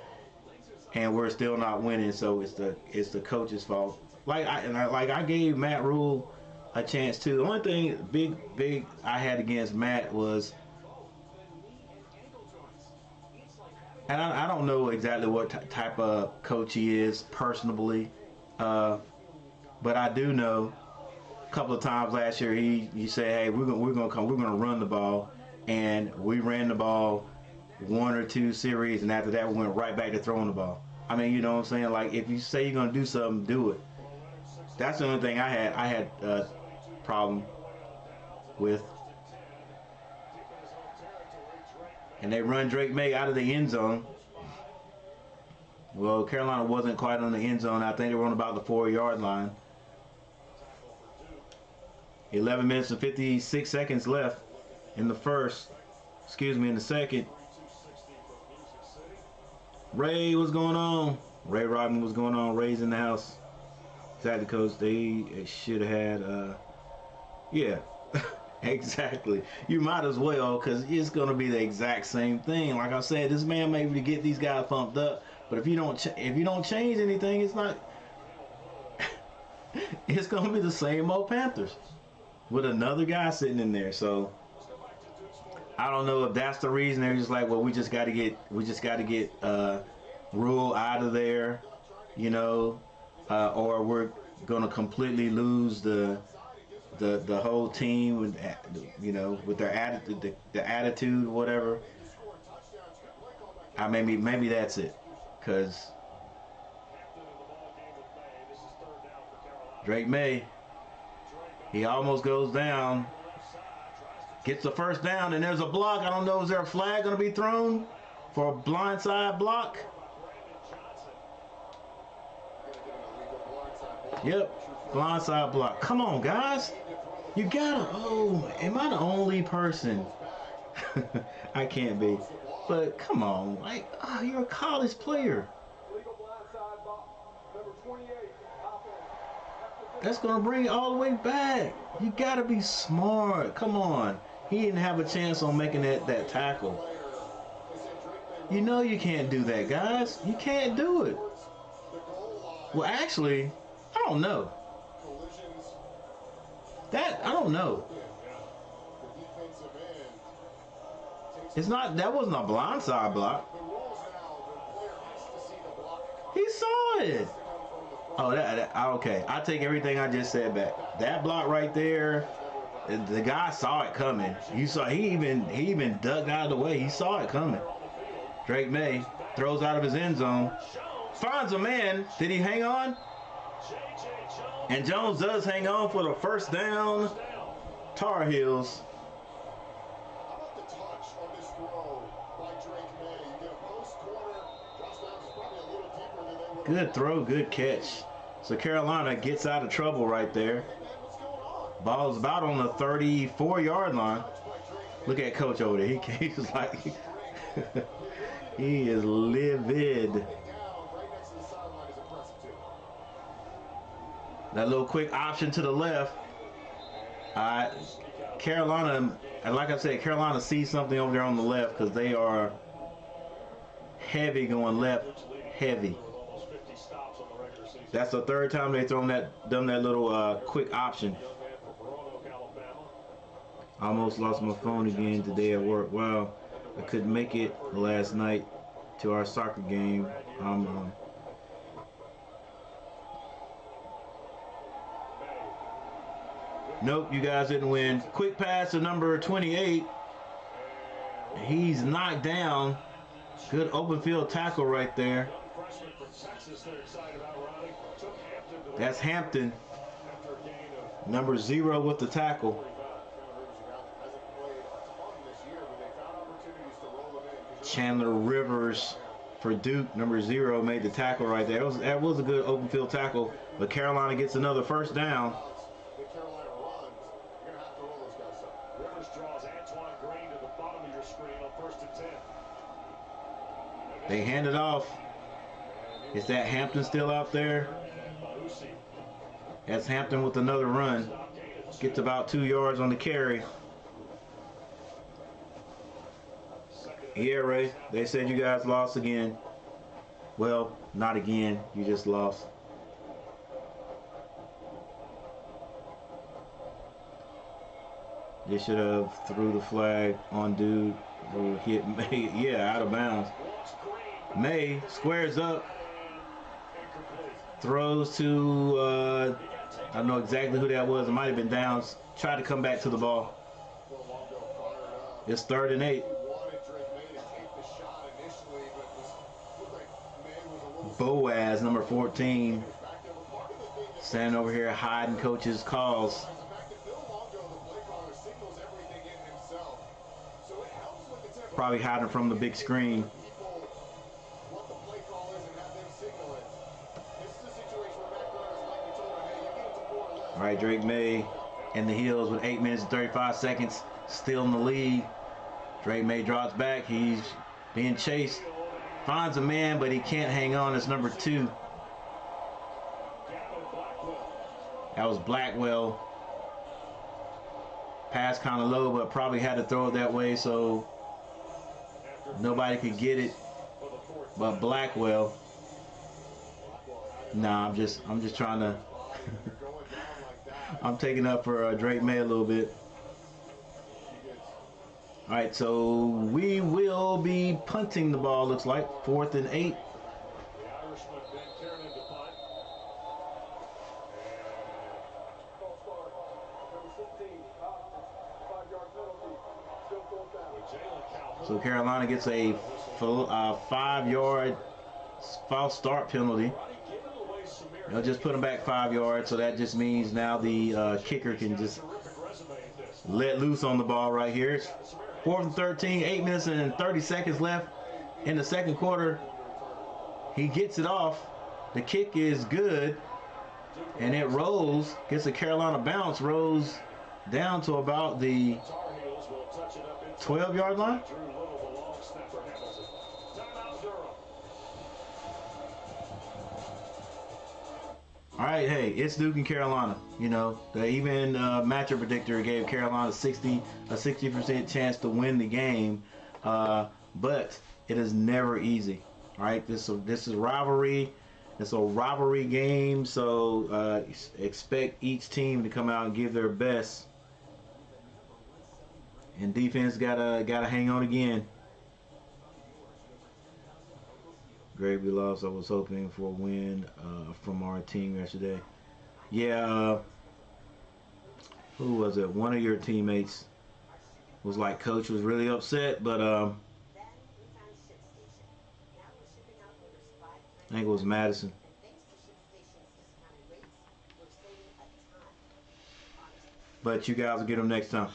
and we're still not winning, so it's the coach's fault. I gave Matt Rule a chance too. The only thing big I had against Matt was, and I don't know exactly what type of coach he is personally, but I do know a couple of times last year he said, hey, we're gonna run the ball, and we ran the ball 1 or 2 series, and after that we went right back to throwing the ball. I mean, you know what I'm saying? Like, if you say you're gonna do something, do it. That's the only thing I had a problem with. And they run Drake May out of the end zone. Well, Carolina wasn't quite on the end zone. I think they were on about the 4-yard line. 11 minutes and 56 seconds left in the second. Ray, what's going on? Ray Rodman, what's going on? Ray's in the house. Exactly, coach. They should have had, yeah. Exactly. You might as well, because it's going to be the exact same thing. Like I said, this man may be to get these guys pumped up, but if you don't change anything, it's not. It's going to be the same old Panthers with another guy sitting in there. So I don't know if that's the reason they're just like, well, we just got to get Rule out of there, you know, or we're going to completely lose the whole team with, you know, with their attitude, the attitude, whatever. Maybe that's it, because Drake May, he almost goes down, gets the first down, and there's a block. I don't know, is there a flag going to be thrown for a blindside block? Yep, blindside block. Come on, guys. You gotta, oh, am I the only person? I can't be. But come on, like, oh, you're a college player. That's gonna bring it all the way back. You gotta be smart. Come on. He didn't have a chance on making that tackle. You know you can't do that, guys. You can't do it. Well, actually, I don't know. I don't know. It's not, that wasn't a blindside block. He saw it. Oh, okay. I take everything I just said back. That block right there, the guy saw it coming. You saw, he even ducked out of the way. He saw it coming. Drake May throws out of his end zone, finds a man. Did he hang on? And Jones does hang on for the first down. Tar Heels. Good throw, good catch. So Carolina gets out of trouble right there. Ball's about on the 34-yard line. Look at Coach over there. He's like, he is livid. That little quick option to the left. Carolina, and like I said, Carolina sees something over there on the left because they are heavy going left, heavy. That's the third time they've done that little quick option. I almost lost my phone again today at work. Wow, I couldn't make it last night to our soccer game. Nope, you guys didn't win. Quick pass to number 28. He's knocked down. Good open field tackle right there. That's Hampton. Number 0 with the tackle. Chandler Rivers for Duke, number 0, made the tackle right there. That was a good open field tackle, but Carolina gets another first down. They hand it off. Is that Hampton still out there? That's Hampton with another run. Gets about 2 yards on the carry. Yeah, Ray, they said you guys lost again. Well, not again. You just lost. They should have threw the flag on dude who hit May. Yeah, out of bounds. May squares up. Throws to, I don't know exactly who that was. It might have been Downs. Tried to come back to the ball. It's 3rd and 8. Boaz, number 14, standing over here hiding coach's calls. Probably hiding from the big screen. All right, Drake May in the heels with 8 minutes and 35 seconds, still in the lead. Drake May drops back. He's being chased. Finds a man, but he can't hang on. It's number 2. That was Blackwell. Pass kind of low, but probably had to throw it that way so nobody could get it. But Blackwell. Nah, I'm just trying to. I'm taking up for Drake May a little bit. All right, so we will be punting the ball, looks like. 4th and 8. So Carolina gets a 5-yard false start penalty. They'll just put them back 5 yards, so that just means now the kicker can just let loose on the ball right here. 4th and 13, 8 minutes and 30 seconds left in the second quarter. He gets it off. The kick is good, and it rolls, gets a Carolina bounce, rolls down to about the 12-yard line. All right, hey, it's Duke and Carolina. You know, the even matchup predictor gave Carolina a 60% chance to win the game, but it is never easy. All right, this is rivalry. It's a rivalry game, so expect each team to come out and give their best. And defense gotta hang on again. Great, we lost. I was hoping for a win from our team yesterday. Yeah, who was it? One of your teammates was like, Coach was really upset, but I think it was Madison. But you guys will get them next time.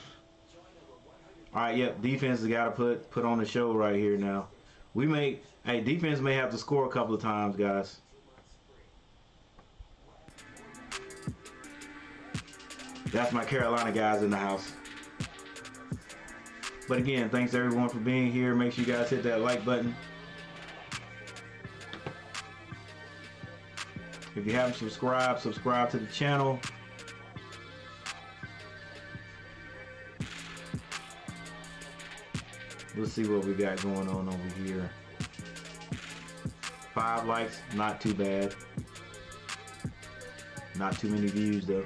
All right, yep. Defense has got to put on the show right here now. Hey, defense may have to score a couple of times, guys. That's my Carolina guys in the house. But again, thanks everyone for being here. Make sure you guys hit that like button. If you haven't subscribed to the channel. Let's see what we got going on over here. 5 likes, not too bad. Not too many views though.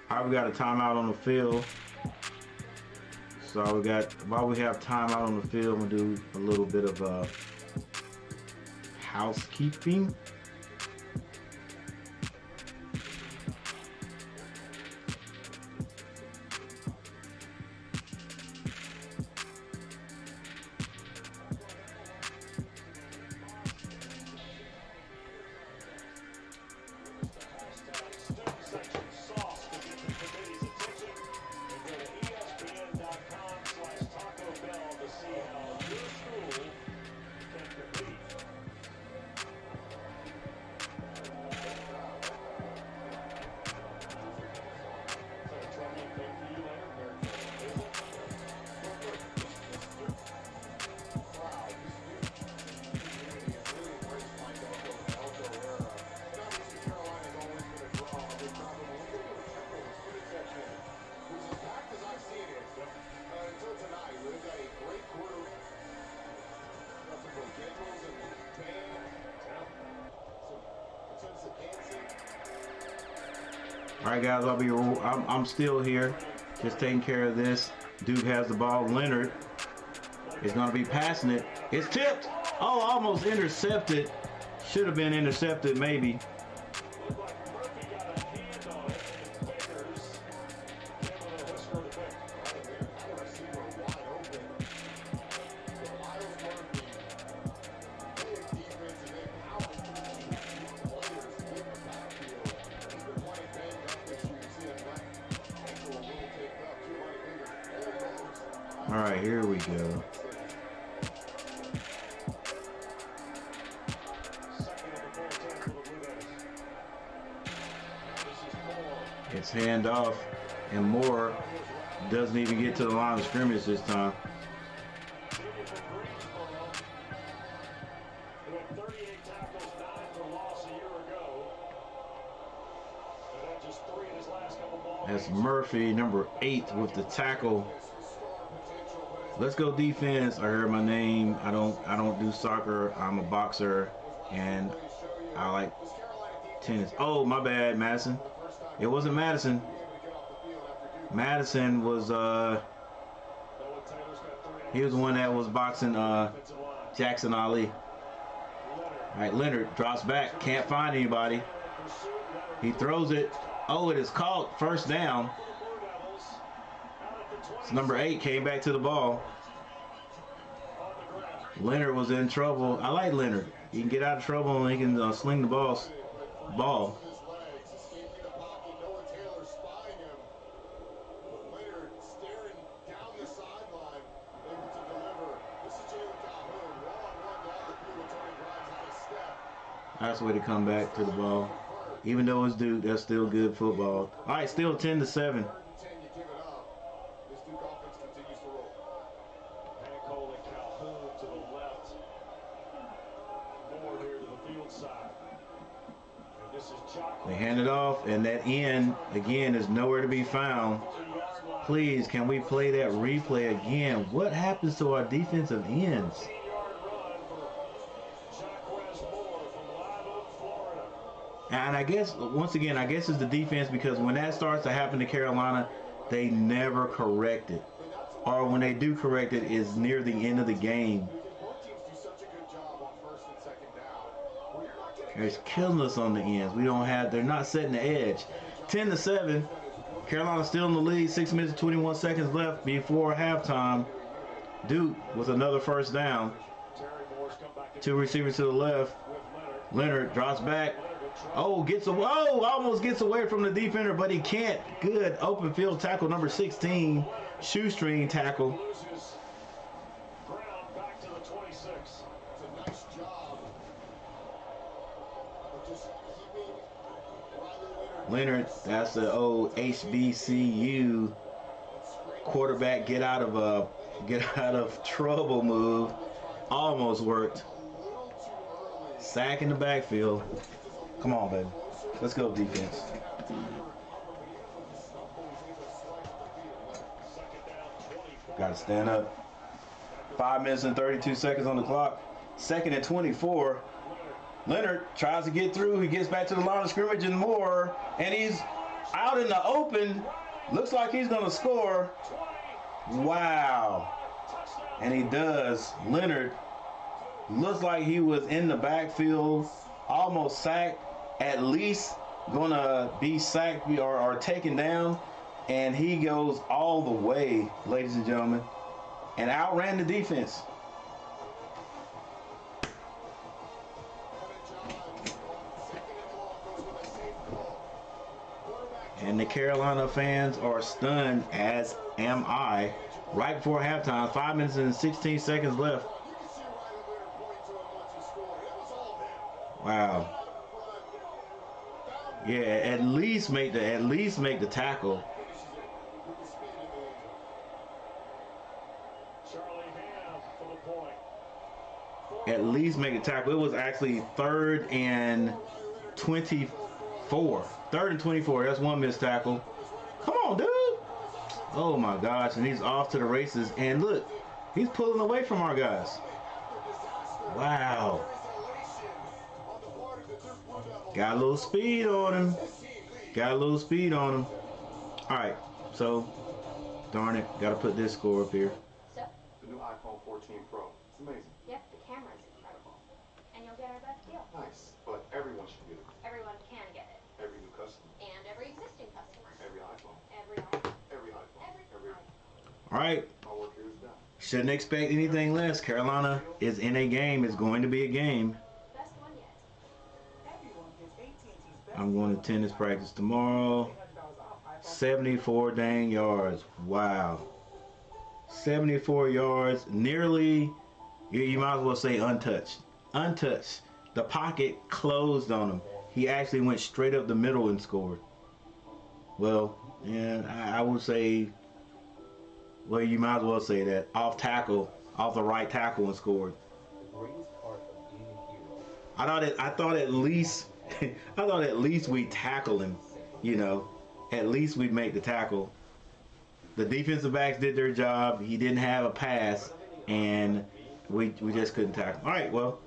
All right, we got a timeout on the field. So while we have time out on the field, we'll do a little bit of housekeeping. All right, guys, I'm still here, just taking care of this. Duke has the ball. Leonard is going to be passing it. It's tipped. Oh, almost intercepted. Should have been intercepted, maybe. All right, here we go. It's handoff, and Moore doesn't even get to the line of scrimmage this time. That's Murphy, number 8, with the tackle. Let's go defense. I heard my name. I don't do soccer. I'm a boxer, and I like tennis. Oh, my bad, Madison. It wasn't Madison. Madison was he was the one that was boxing Jackson Ali. All right, Leonard drops back. Can't find anybody. He throws it. Oh, it is caught. First down. It's number 8 came back to the ball. Leonard was in trouble. I like Leonard. He can get out of trouble and he can sling the ball. That's the way to come back to the ball. Even though it's Duke, that's still good football. All right, still 10-7. They hand it off, and that end, again, is nowhere to be found. Please, can we play that replay again? What happens to our defensive ends? And I guess, once again, I guess it's the defense, because when that starts to happen to Carolina, they never correct it. Or when they do correct it, it's near the end of the game. It's killing us on the ends. They're not setting the edge. 10-7. Carolina still in the lead. 6 minutes and 21 seconds left before halftime. Duke with another first down. 2 receivers to the left. Leonard drops back. Oh, almost gets away from the defender, but he can't. Good open field tackle, number 16. Shoestring tackle. Leonard, that's the old HBCU quarterback get out of trouble move. Almost worked. Sack in the backfield. Come on, baby. Let's go defense. Got to stand up. 5 minutes and 32 seconds on the clock. 2nd and 24. Leonard tries to get through. He gets back to the line of scrimmage and more. And he's out in the open. Looks like he's going to score. Wow. And he does. Leonard looks like he was in the backfield, almost sacked, at least gonna be sacked or taken down, and he goes all the way, ladies and gentlemen, and outran the defense. And the Carolina fans are stunned, as am I. Right before halftime, 5 minutes and 16 seconds left. Wow. Yeah, at least make the tackle. At least make the tackle. It was actually 3rd and 24. 3rd and 24. That's one missed tackle. Come on, dude. Oh my gosh, and he's off to the races. And look, he's pulling away from our guys. Wow. Got a little speed on him. All right, so, darn it, got to put this score up here.
So? The new iPhone 14 Pro. It's amazing. Yep, the camera's incredible. And you'll get our best deal. Nice, but everyone should get it. Everyone can get it. Every new customer. And every existing customer. Every iPhone. Every iPhone. Every iPhone. Every iPhone.
All right.
My work here is done.
Shouldn't expect anything less. Carolina is in a game. It's going to be a game.
Best one yet.
I'm going to tennis practice tomorrow. 74 dang yards. Wow. 74 yards. Nearly, you might as well say untouched. Untouched. The pocket closed on him. He actually went straight up the middle and scored. Well, yeah, I would say, well, you might as well say that. Off tackle, off the right tackle and scored. I thought at least we'd tackle him, you know. At least we'd make the tackle. The defensive backs did their job. He didn't have a pass, and we just couldn't tackle. All right, well,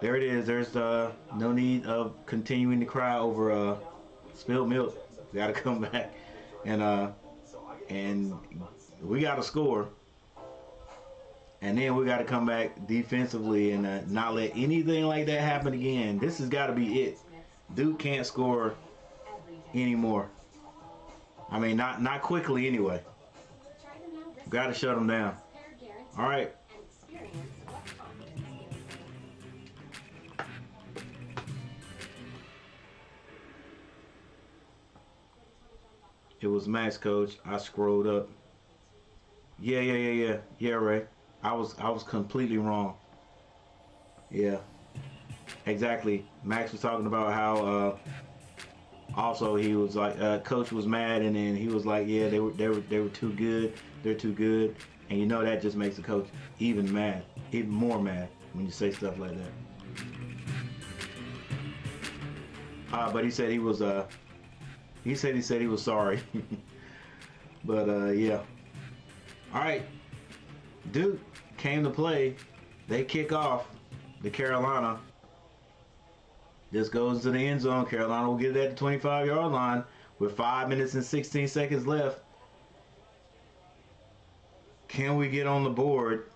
there it is. There's no need of continuing to cry over spilled milk. We got to come back, and we got to score. And then we got to come back defensively and not let anything like that happen again. This has got to be it. Duke can't score anymore. I mean, not quickly anyway. Got to shut them down. All right. It was Max, coach. I scrolled up. Yeah, Ray. I was completely wrong. Yeah, exactly. Max was talking about how also he was like coach was mad, and then he was like, yeah, they were too good. They're too good, and you know that just makes the coach even mad, even more mad when you say stuff like that. But he said he was he said he was sorry. But yeah. All right. Duke came to play. They kick off the Carolina. This goes to the end zone. Carolina will get it at the 25-yard line with 5 minutes and 16 seconds left. Can we get on the board?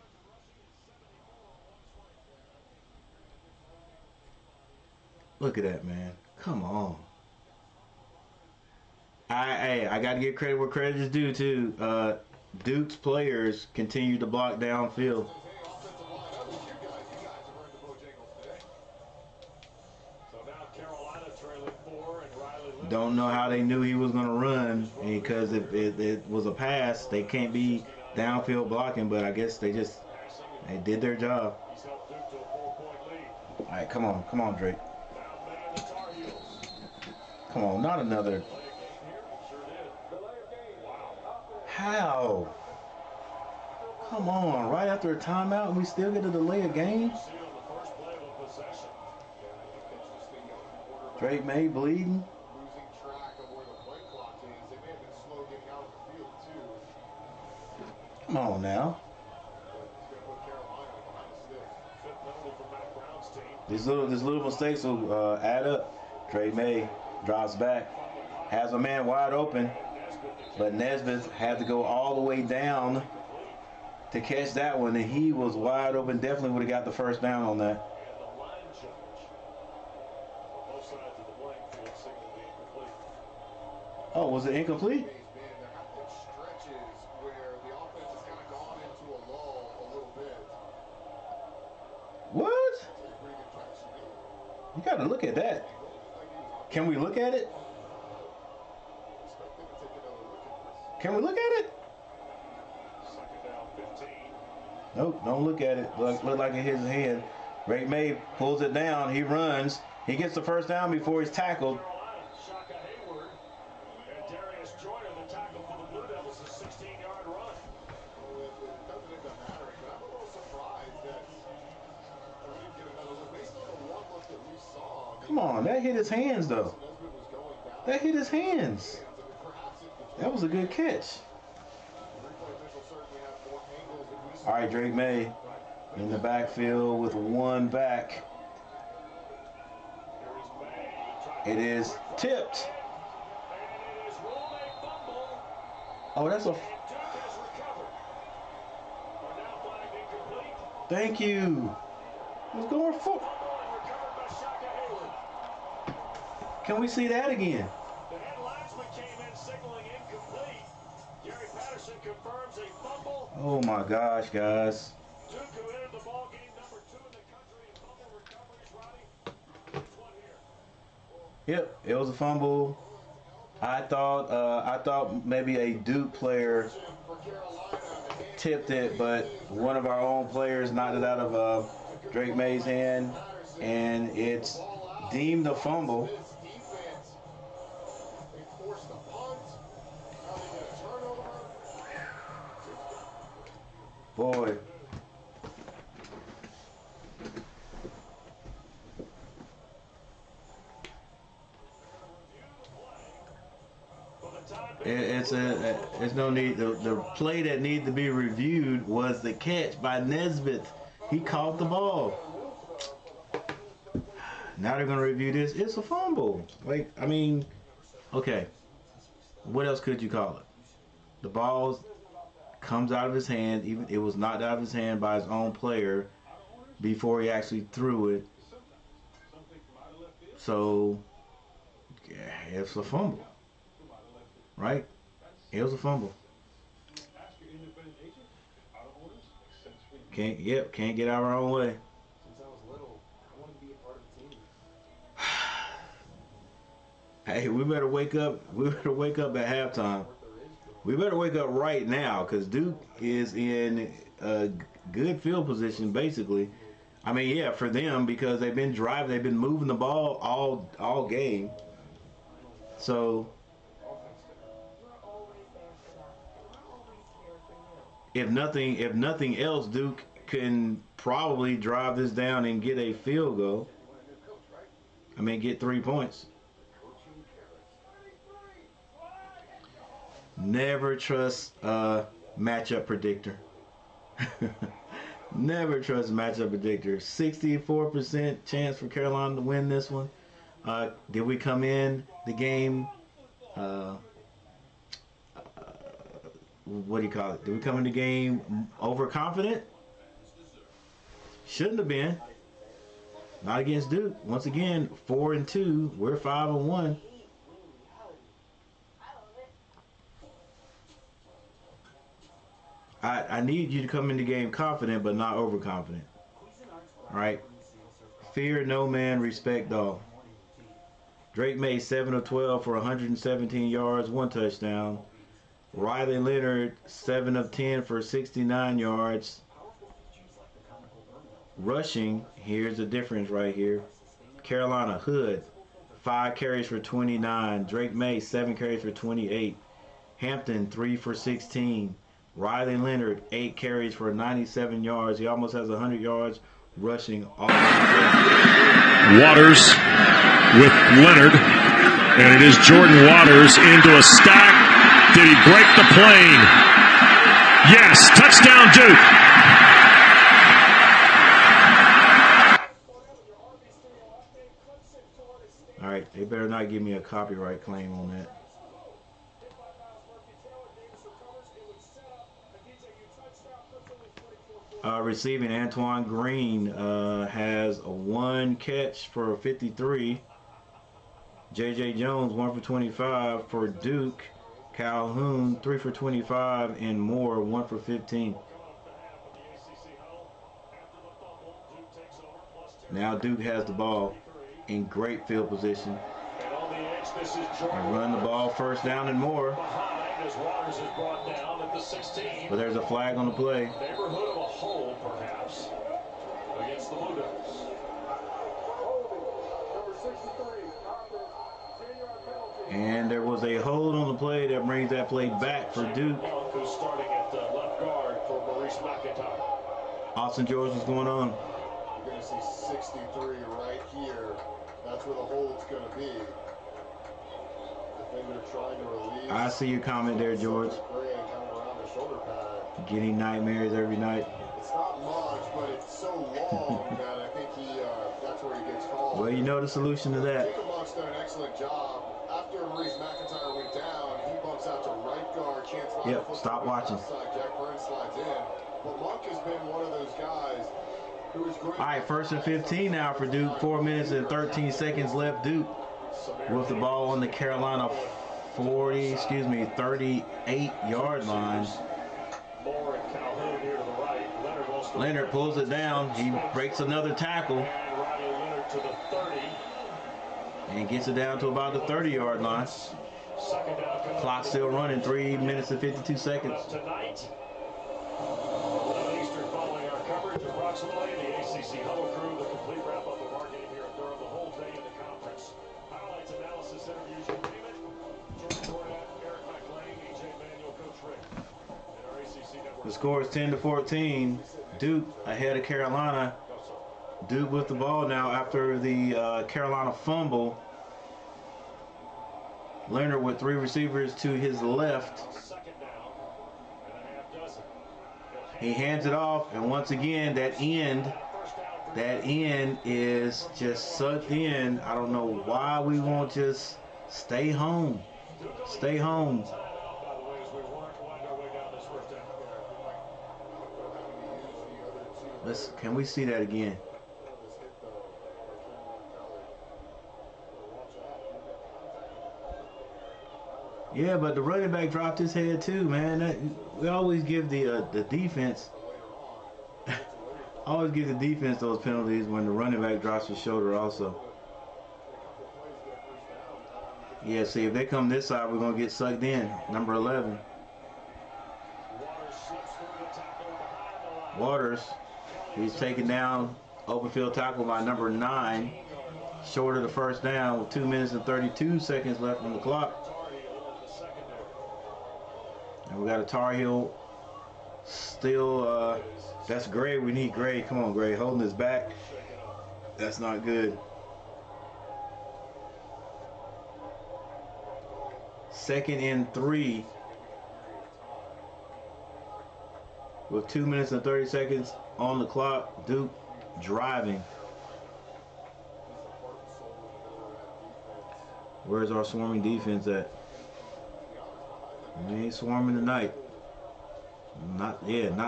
Look at that, man. Come on. I got to give credit where credit is due, too. Duke's players continue to block downfield. Don't know how they knew he was going to run, because if it was a pass, they can't be downfield blocking, but I guess they did their job. All right, come on, Drake. Come on, not another. How? Come on, right after a timeout and we still get a delay of game? Drake May bleeding. Come on now. These little mistakes will add up. Drake May drops back, has a man wide open. But Nesbitt had to go all the way down to catch that one, and he was wide open. Definitely would have got the first down on that. Oh, was it incomplete?
There have been stretches where the offense has kind of gone into a lull a little bit.
What?
That's a pretty good catch to me.
You got to look at that. Can we look at it?
Expect them to take another look at this.
Can we look at it?
Second down, 15.
Nope, don't look at it. Look like it hit his hand. Drake May pulls it down. He runs. He gets the first down before he's tackled.
Shaka Hayward and Darius Joyner, the tackle for the Blue Devils, a 16-yard run.
Well, it doesn't end up mattering, but I'm a little surprised that we didn't get another look. Based on the one look that we saw,
Come on, that hit his hands, though.
Nesbitt was going down.
That hit his hands.
Perhaps if the
That was a good catch.
replay officials certainly have more angles than we saw.
All right, Drake May in the backfield with one back. It is tipped. Oh, that's a... Thank you. What's going for? Can we see that again?
The head linesman came in signaling incomplete. Gary Patterson confirms a fumble.
Oh my gosh, guys.
Duke, who entered the ball game number 2 in the country in fumble recoveries. Roddy, there's one here.
Yep, it was a fumble. I thought maybe a Duke player tipped it, but one of our own players knocked it out of Drake May's hand, and it's deemed a fumble. Boy. It's no need. The play that needed to be reviewed was the catch by Nesbitt. He caught the ball. Now they're gonna review this. It's a fumble. Like, I mean, okay. What else could you call it? The ball comes out of his hand. Even it was knocked out of his hand by his own player before he actually threw it. So yeah, it's a fumble. Right? It was a fumble. Can't get our own way.
Since I was little, I wanted to be a part of the team.
Hey, we better wake up. We better wake up at halftime. We better wake up right now, because Duke is in a good field position, basically. I mean, yeah, for them, because they've been driving, they've been moving the ball all game. So if nothing else, Duke can probably drive this down and get a field goal. I mean, get 3 points. Never trust a matchup predictor. Never trust a matchup predictor. 64% chance for Carolina to win this one. Did we come in the game? What do you call it? Did we come in the game overconfident? Shouldn't have been. Not against Duke. Once again, 4-2. We're 5-1. I need you to come in the game confident, but not overconfident. All right. Fear no man, respect all. Drake May 7 of 12 for 117 yards, 1 touchdown. Riley Leonard 7 of 10 for 69 yards. Rushing, here's the difference right here. Carolina Hood 5 carries for 29. Drake May 7 carries for 28. Hampton 3 for 16. Riley Leonard 8 carries for 97 yards. He almost has 100 yards rushing.
Waters with Leonard, and it is Jordan Waters into a stack. Did he break the plane? Yes, touchdown Duke.
All right, they better not give me a copyright claim on that. Receiving, Antoine Green has a 1 catch for 53. J.J. Jones 1 for 25 for Duke. Calhoun 3 for 25 and Moore 1 for 15. Now Duke has the ball in great field position. And run the ball first down and more. But there's a flag on the play.
Neighborhood of a hole, perhaps, against the Blue Devils.
And there was a hold on the play that brings that play back for Duke.
Who's starting at left guard for Maurice McIntyre.
Austin George, what's going on?
You're going to see 63 right here. That's where the hold's going to be. Defender trying to release.
I see your comment there, George. Getting nightmares every night.
It's not much, but it's so long that I think that's where he gets called.
Well, you know the solution to that.
Jacob Monk's done an excellent job. After Maurice McIntyre went down, he bumps out to right guard. Chance
yep, stop watching.
Jack Burns slides in. But Monk has been one of those guys who is great.
All right, 1st and 15 now for Duke. 4 minutes and 13 seconds left. Duke with the ball on the Carolina 38-yard line. Leonard pulls it down. He breaks another tackle and gets it down to about the 30-yard line. Clock still running. 3 minutes and 52 seconds.
Tonight, 11 Eastern following our coverage approximately. The ACC Huddle Crew, the complete wrap-up of our game here at Durham, the whole day in the conference. Highlights, analysis, interviews, you name it. Jordan Cornett, Eric McLean, EJ Manuel, Coach Rick, and our ACC network.
The score is 10-14. Duke ahead of Carolina. Duke with the ball now after the Carolina fumble. Leonard with 3 receivers to his left. He hands it off, and once again that end is just sucked in. I don't know why we won't just stay home. Stay home. Can we see that again? Yeah, but the running back dropped his head too, man. We always give the defense, always give the defense those penalties when the running back drops his shoulder also. Yeah, see, if they come this side, we're gonna get sucked in. Number 11. Waters, he's taken down, open field tackle by number 9. Short of the first down with 2 minutes and 32 seconds left on the clock. And we got a Tar Heel still, that's Gray. We need Gray. Come on, Gray. Holding his back. That's not good. 2nd and 3. With 2 minutes and 30 seconds on the clock. Duke driving. Where's our swarming defense at? We ain't swarming tonight. Not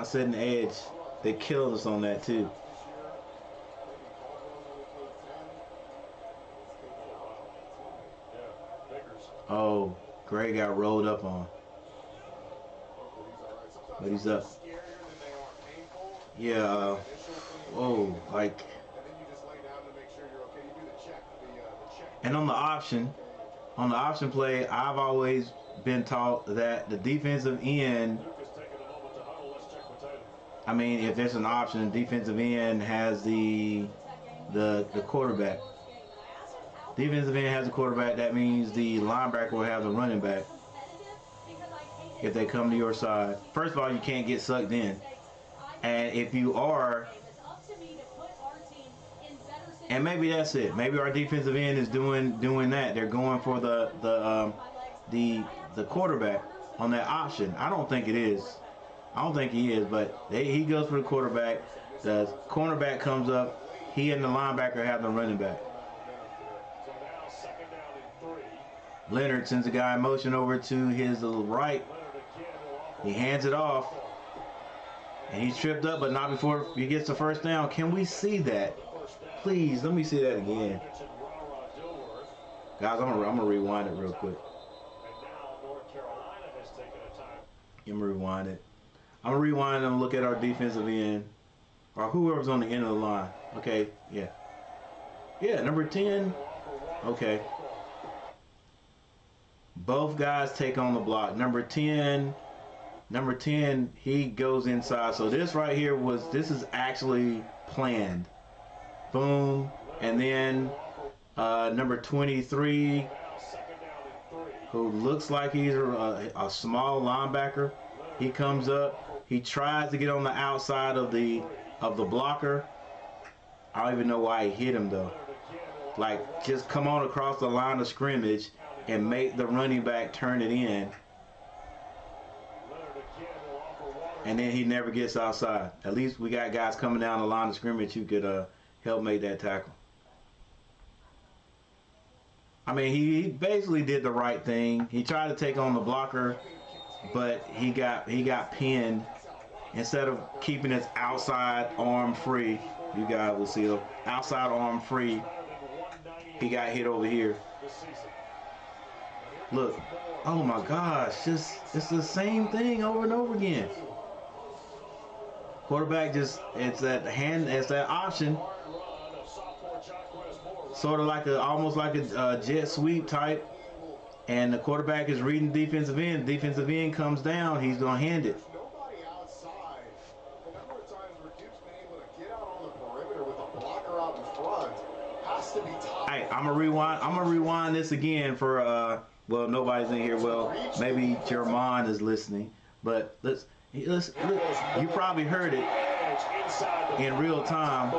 setting the edge. They killed us on that too. Oh, Gray got rolled up on. But he's up. Yeah, whoa, like. And on the option play, I've always been taught that the defensive end, I mean, if there's an option, the defensive end has the quarterback. Defensive end has the quarterback. That means the linebacker will have the running back if they come to your side. First of all, you can't get sucked in. And if you are, and maybe that's it. Maybe our defensive end is doing that. They're going for the quarterback on that option. I don't think it is. I don't think he is, but he goes for the quarterback. The cornerback comes up. He and the linebacker have the running back. Leonard sends a guy in motion over to his right. He hands it off. And he tripped up, but not before he gets the first down. Can we see that? Please, let me see that again. Guys, I'm gonna rewind it real quick. I'm gonna rewind it. I'm gonna rewind and look at our defensive end, or whoever's on the end of the line. Okay, yeah. Yeah, number 10. Okay. Both guys take on the block. Number 10, he goes inside. So this right here this is actually planned. Boom. And then number 23, who looks like he's a small linebacker, he comes up. He tries to get on the outside of the blocker. I don't even know why he hit him though. Like, just come on across the line of scrimmage and make the running back turn it in. And then he never gets outside. At least we got guys coming down the line of scrimmage who could help make that tackle. I mean, he basically did the right thing. He tried to take on the blocker, but he got pinned. Instead of keeping his outside arm free, you guys will see the outside arm free, he got hit over here. Look, oh my gosh, it's the same thing over and over again. Quarterback it's that option, sort of like almost like a jet sweep type, and the quarterback is reading defensive end. Defensive end comes down, he's gonna hand it.
Nobody outside. The number of times where Duke's been able to get out on the perimeter with a blocker out in front has to be tough.
Hey, I'm gonna rewind this again for well, nobody's in here. Well, maybe Jermon is listening, but let's you probably heard it in real time.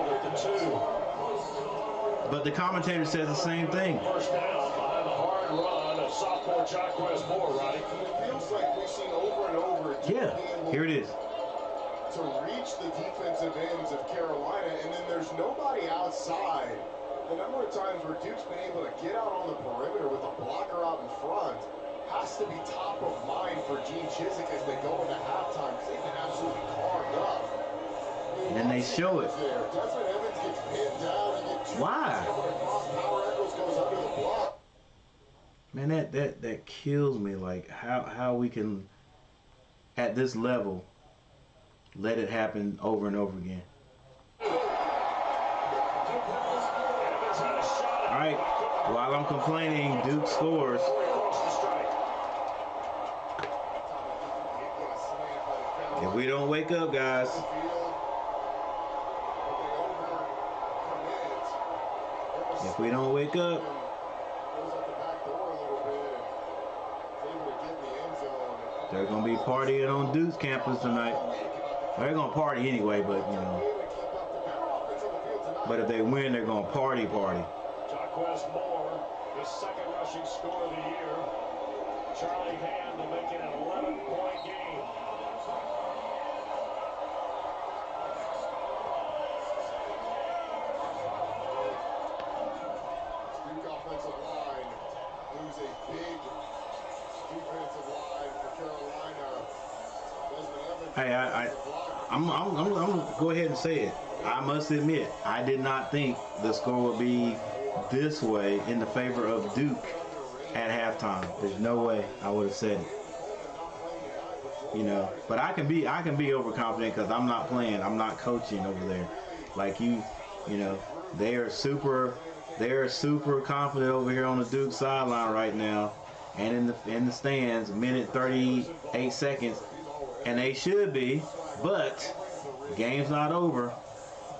But the commentator says the same thing.
First down behind the hard run of sophomore Jaquez Moore, Roddy.
It feels like we've seen over and over again.
Yeah, here it is.
To reach the defensive ends of Carolina, and then there's nobody outside. The number of times where Duke's been able to get out on the perimeter with a blocker out in front has to be top of mind for Gene Chizik as they go into halftime, because they've been absolutely carved up.
And they show it.
Desmond Evans gets pinned down.
Why?
Power Echols goes under the block.
Man, that kills me. Like how we can, at this level, let it happen over and over again. All right, while I'm complaining, Duke scores. If we don't wake up, guys. If we don't wake up. They're going to be partying on Duke's campus tonight. They're going to party anyway, but, you know. But if they win, they're going to party.
Jaquez Moore, his second rushing score of the year. Charlie Hand to make it an 11-point game.
Duke offensive line lose a big defensive line for Carolina.
Hey, I'm gonna go ahead and say it. I must admit, I did not think the score would be this way in the favor of Duke at halftime. There's no way I would have said it. You know, but I can be overconfident because I'm not playing. I'm not coaching over there. Like you know, they are super confident over here on the Duke sideline right now, and in the stands, minute 38 seconds, and they should be, but game's not over.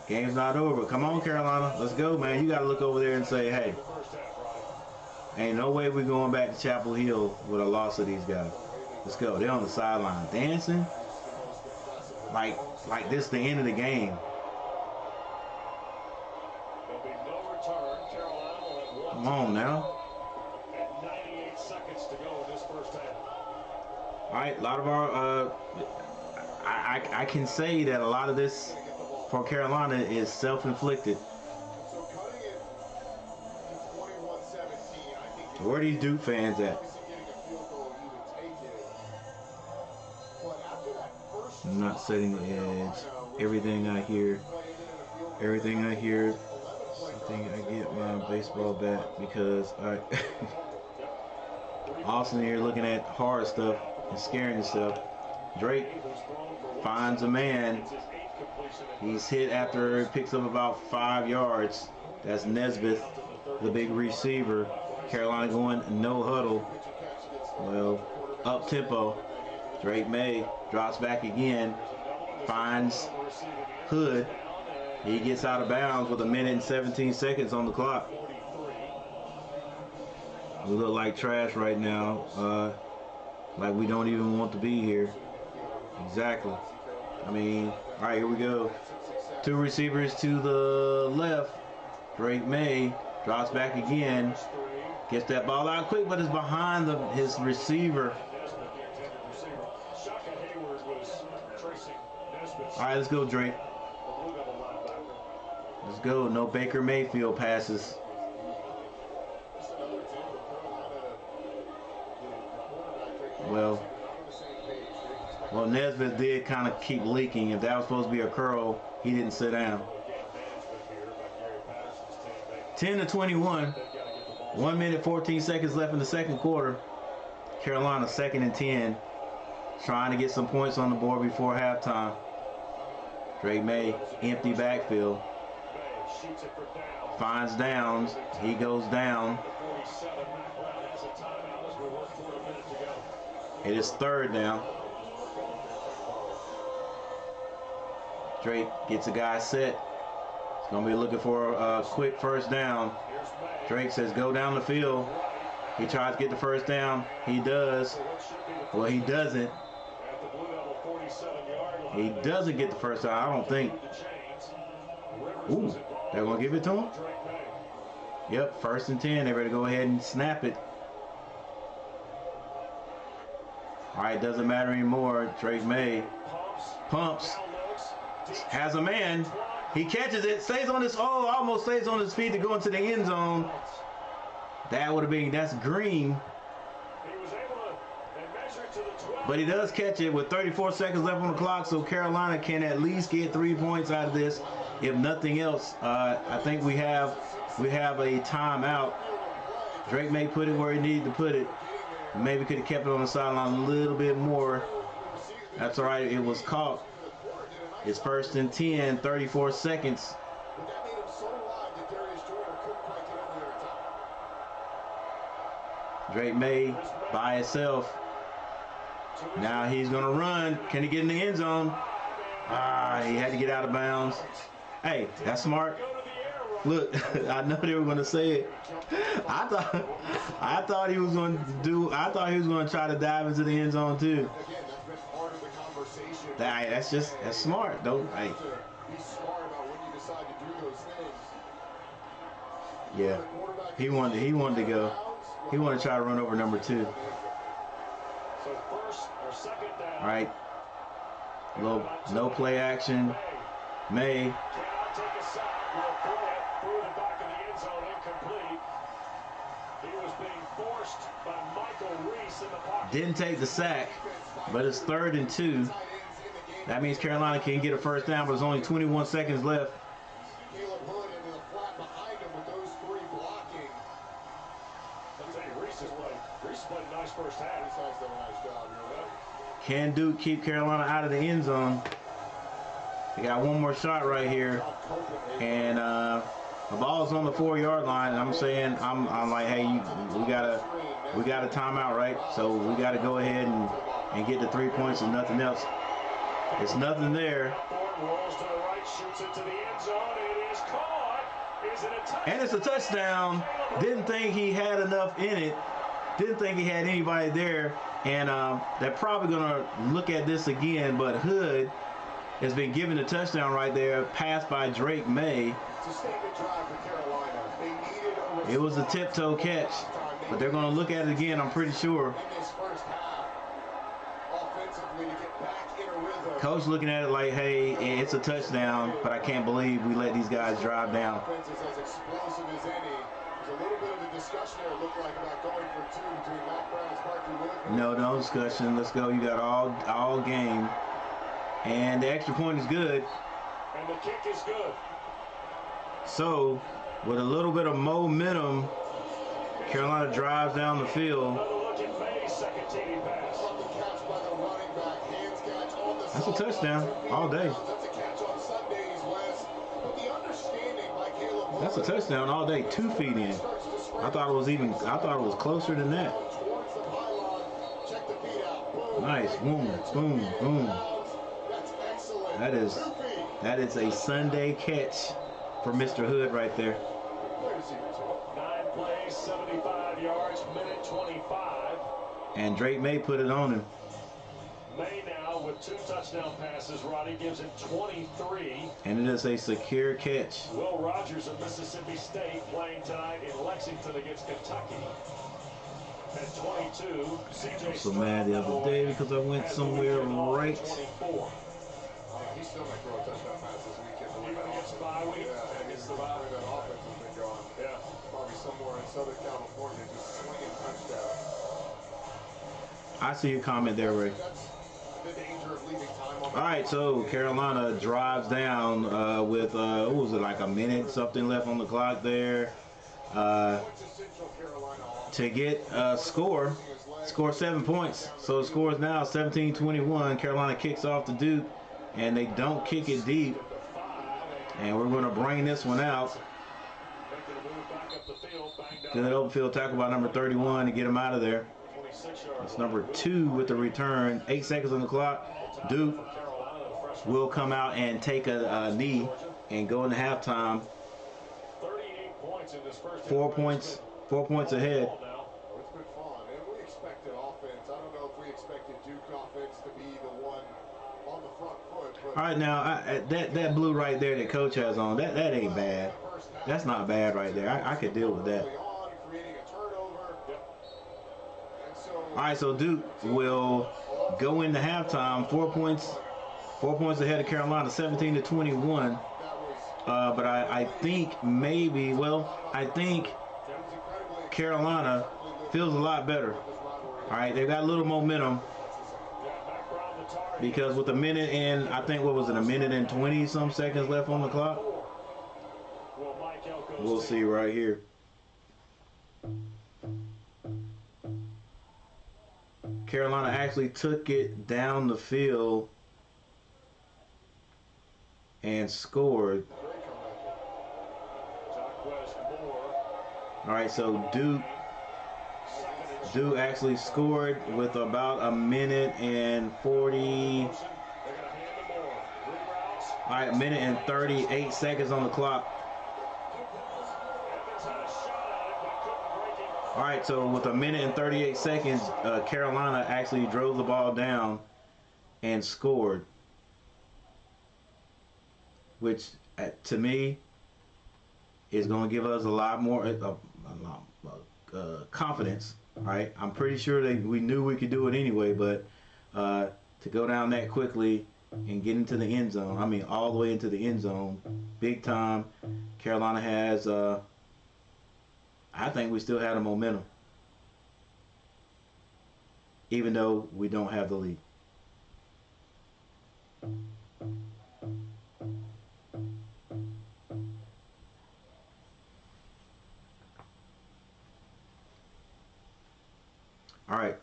Game's not over. Come on, Carolina. Let's go, man. You got to look over there and say, hey, ain't no way we're going back to Chapel Hill with a loss of these guys. Let's go. They're on the sideline dancing like this is the end of the game.
There'll be no return. Carolina will have one.
Come on now.
And 98 seconds to go in this first half.
All right, a lot of our I can say that a lot of this for Carolina is self-inflicted. Where are these Duke fans at? I'm not setting the edge. Everything I hear, I think I get my baseball bat because I Austin here looking at hard stuff and scaring himself. Drake finds a man. He's hit after it picks up about 5 yards. That's Nesbitt, the big receiver. Carolina going no huddle. Well, up tempo. Drake May drops back again. Finds Hood. He gets out of bounds with 1 minute and 17 seconds on the clock. We look like trash right now. Like we don't even want to be here. Exactly. I mean, all right, here we go. 2 receivers to the left. Drake May drops back again. Gets that ball out quick, but it's behind his receiver. All right, let's go, Drake. Let's go. No Baker Mayfield passes. Well, Nesbitt did kind of keep leaking. If that was supposed to be a curl, he didn't sit down. 10-21. 1 minute, 14 seconds left in the second quarter. Carolina 2nd and 10. Trying to get some points on the board before halftime. Drake May, empty backfield. Finds Downs. He goes down. It is 3rd down. Drake gets a guy set. He's going to be looking for a quick first down. Drake says go down the field. He tries to get the first down. He does. Well, he doesn't. He doesn't get the first down, I don't think. Ooh, they're going to give it to him? Yep, 1st and 10. They're ready to go ahead and snap it. All right, doesn't matter anymore. Drake May pumps, has a man. He catches it, stays on his, almost stays on his feet to go into the end zone. That would have been, that's green. But he does catch it with 34 seconds left on the clock, so Carolina can at least get 3 points out of this. If nothing else, I think we have a timeout. Drake May put it where he needed to put it. Maybe could have kept it on the sideline a little bit more. That's all right. It was caught. It's 1st and 10, 34 seconds. Drake May by himself. Now he's going to run. Can he get in the end zone? He had to get out of bounds. Hey, that's smart. Look, I know they were going to say it. I thought he was going to try to dive into the end zone too. That's smart. Yeah, he wanted to go. He wanted to try to run over number 2. All right. No play action. May. Didn't take the sack, but it's 3rd and 2. That means Carolina can get a first down, but there's only 21 seconds left. Can Duke keep Carolina out of the end zone? They got one more shot right here, and the ball's on the 4-yard line. And I'm saying, I'm like, hey, we got a timeout, right? So we got to go ahead and get the 3 points and nothing else. It's nothing there. And it's a touchdown. Didn't think he had enough in it. Didn't think he had anybody there. And they're probably going to look at this again. But Hood has been given a touchdown right there. Passed by Drake May. It was a tiptoe catch. But they're going to look at it again, I'm pretty sure. Coach looking at it like, hey, it's a touchdown, but I can't believe we let these guys drive down. No discussion. Let's go. You got all game. And the extra point is good.
And the kick is good.
So, with a little bit of momentum, Carolina drives down the field.
Another look at May's second TD pass.
That's a touchdown all day. That's a touchdown all day. 2 feet in. I thought it was closer than that. Nice. Boom, boom, boom. That is a Sunday catch for Mr. Hood right there.
9 plays, 75 yards, minute 25.
And Drake May put it on him.
May now with 2 touchdown passes. Roddy gives it 23.
And it is a secure catch.
Will Rogers of Mississippi State playing tonight in Lexington against Kentucky. At 22, CJ
I was so mad the other day because I went somewhere right.
24.
He still might throw a touchdown pass this weekend.
Even against bye week.
Yeah, against the bye week. That offense has been going.
Yeah.
Probably somewhere in Southern California just swinging touchdowns.
I see your comment there, Ray.
That's the danger of leaving time on.
All right, so Carolina drives down with, what was it, like a minute something left on the clock there. To get a score 7 points. So the score is now 17-21. Carolina kicks off to Duke, and they don't kick it deep. And we're going to bring this one out. Good open field tackle by number 31 to get him out of there. It's number 2 with the return. 8 seconds on the clock. Duke will come out and take a knee and go into halftime. 4 points ahead.
It's been fun, and we expected offense. I don't know if we expected Duke offense to be the one on the front foot. But
all right, now that blue right there that coach has on, that ain't bad. That's not bad right there. I could deal with that. All right, so Duke will go into halftime 4 points ahead of Carolina, 17-21. But I think maybe, I think Carolina feels a lot better. All right, they got a little momentum because with a minute and I think, what was it, a minute and 20 some seconds left on the clock? We'll see right here. Carolina actually took it down the field and scored. All right, so Duke actually scored with about a minute and 40. All right, minute and 38 seconds on the clock. All right, so with a minute and 38 seconds, Carolina actually drove the ball down and scored, which to me is going to give us a lot more confidence. All right, I'm pretty sure we knew we could do it anyway, but to go down that quickly and get into the end zone, I mean all the way into the end zone, big time. Carolina has, I think we still had a momentum, even though we don't have the lead. All right,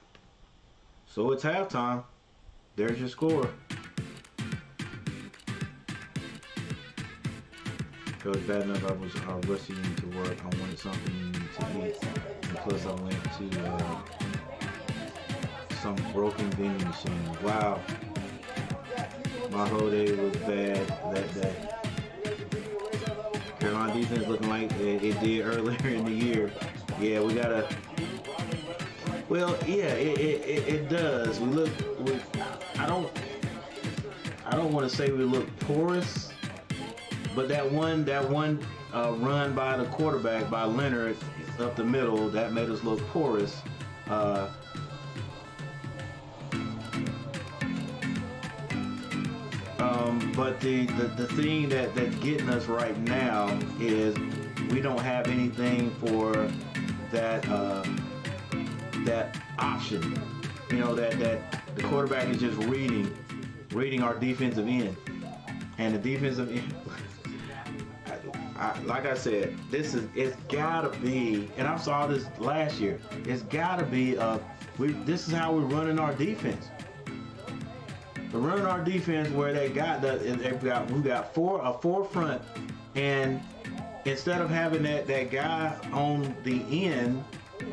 so it's halftime. There's your score. Coach, bad enough I was rushing to work. I wanted something to eat, and plus I went to some broken vending machine. Wow, my whole day was bad that day. Carolina defense looking like it did earlier in the year. Yeah, we gotta. Well, yeah, it does. I don't want to say we look porous, but that one run by the quarterback, by Leonard up the middle, that made us look porous. But the thing that's getting us right now is we don't have anything for that option. You know, that the quarterback is just reading reading our defensive end. And the defensive end, like I said, it's gotta be, and I saw this last year, it's gotta be, this is how we're running our defense. We're running our defense where we got a four front, and instead of having that guy on the end,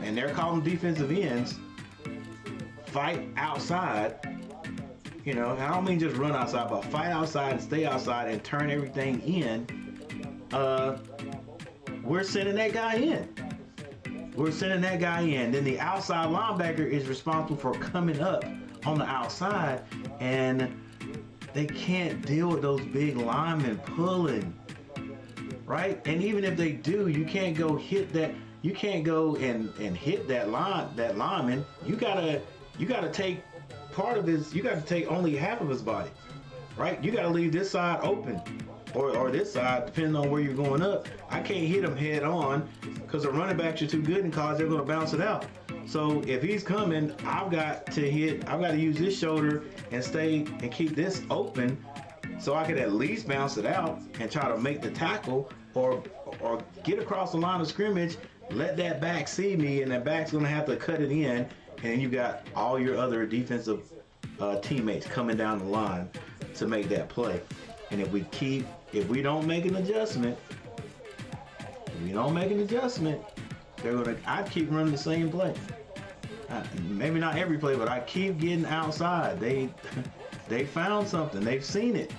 and they're calling defensive ends, fight outside. You know, I don't mean just run outside, but fight outside and stay outside and turn everything in. We're sending that guy in. We're sending that guy in. Then the outside linebacker is responsible for coming up on the outside, and they can't deal with those big linemen pulling, right? And even if they do, you can't go hit that. You can't go and hit that lineman. You gotta take part of his. You gotta take only half of his body, right? You gotta leave this side open, or this side, depending on where you're going up. I can't hit him head on because the running backs are too good, and cause they're gonna bounce it out. So if he's coming, I've got to use this shoulder and stay and keep this open, so I could at least bounce it out and try to make the tackle, or get across the line of scrimmage. Let that back see me, and that back's gonna have to cut it in, and you got all your other defensive teammates coming down the line to make that play. And if we don't make an adjustment, I keep running the same play. Maybe not every play, but I keep getting outside. They found something. They've seen it.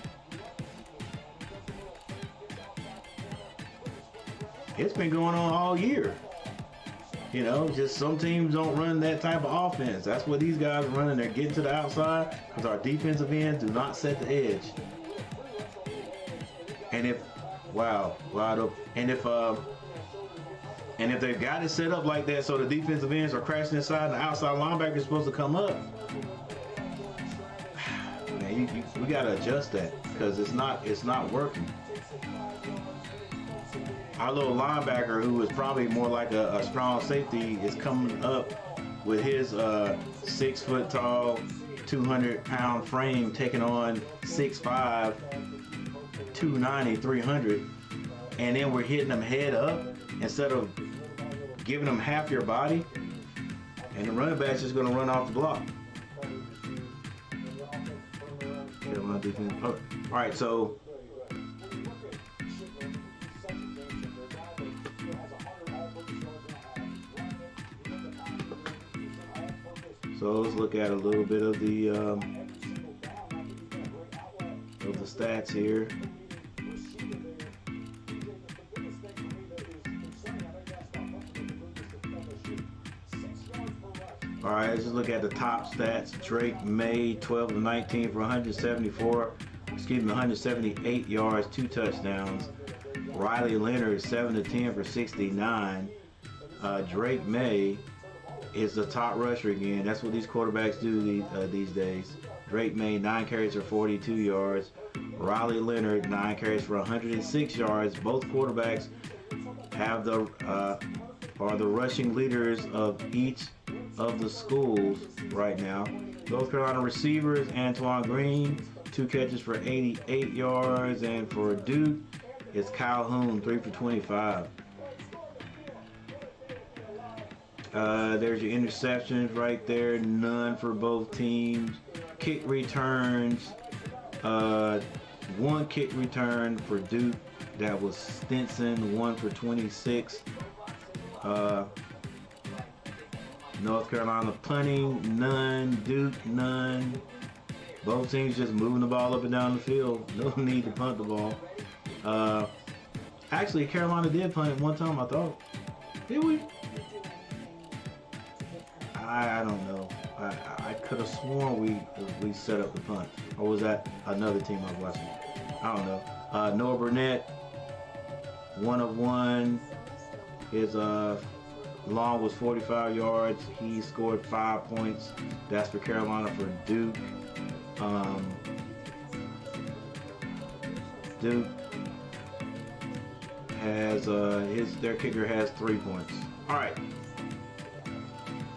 It's been going on all year. You know, just some teams don't run that type of offense. That's what these guys are running. They're getting to the outside because our defensive ends do not set the edge. And if they've got it set up like that, so the defensive ends are crashing inside and the outside linebacker is supposed to come up, man, we gotta adjust that because it's not working. Our little linebacker, who is probably more like a strong safety, is coming up with his 6 foot tall, 200-pound frame, taking on 6'5", 290, 300, and then we're hitting them head up instead of giving them half your body, and the running back's just going to run off the block. All right, so let's look at a little bit of the stats here. All right, let's just look at the top stats. Drake May, 12 of 19 for 178 yards, 2 touchdowns. Riley Leonard, 7 of 10 for 69. Drake May is the top rusher again. That's what these quarterbacks do these days. Drake May, 9 carries for 42 yards. Riley Leonard, 9 carries for 106 yards. Both quarterbacks have are the rushing leaders of each of the schools right now. North Carolina receivers, Antoine Green, 2 catches for 88 yards, and for Duke, it's Calhoun, 3 for 25. There's your interceptions right there, none for both teams. Kick returns, 1 kick return for Duke. That was Stinson, 1 for 26. North Carolina punting, none. Duke, none. Both teams just moving the ball up and down the field. No need to punt the ball. Actually, Carolina did punt it one time, I thought. Did we? I don't know. I could have sworn we set up the punt. Or was that another team I was watching? I don't know. Noah Burnett, 1 of 1. His long was 45 yards. He scored 5 points. That's for Carolina. For Duke, Duke has their kicker has 3 points. All right.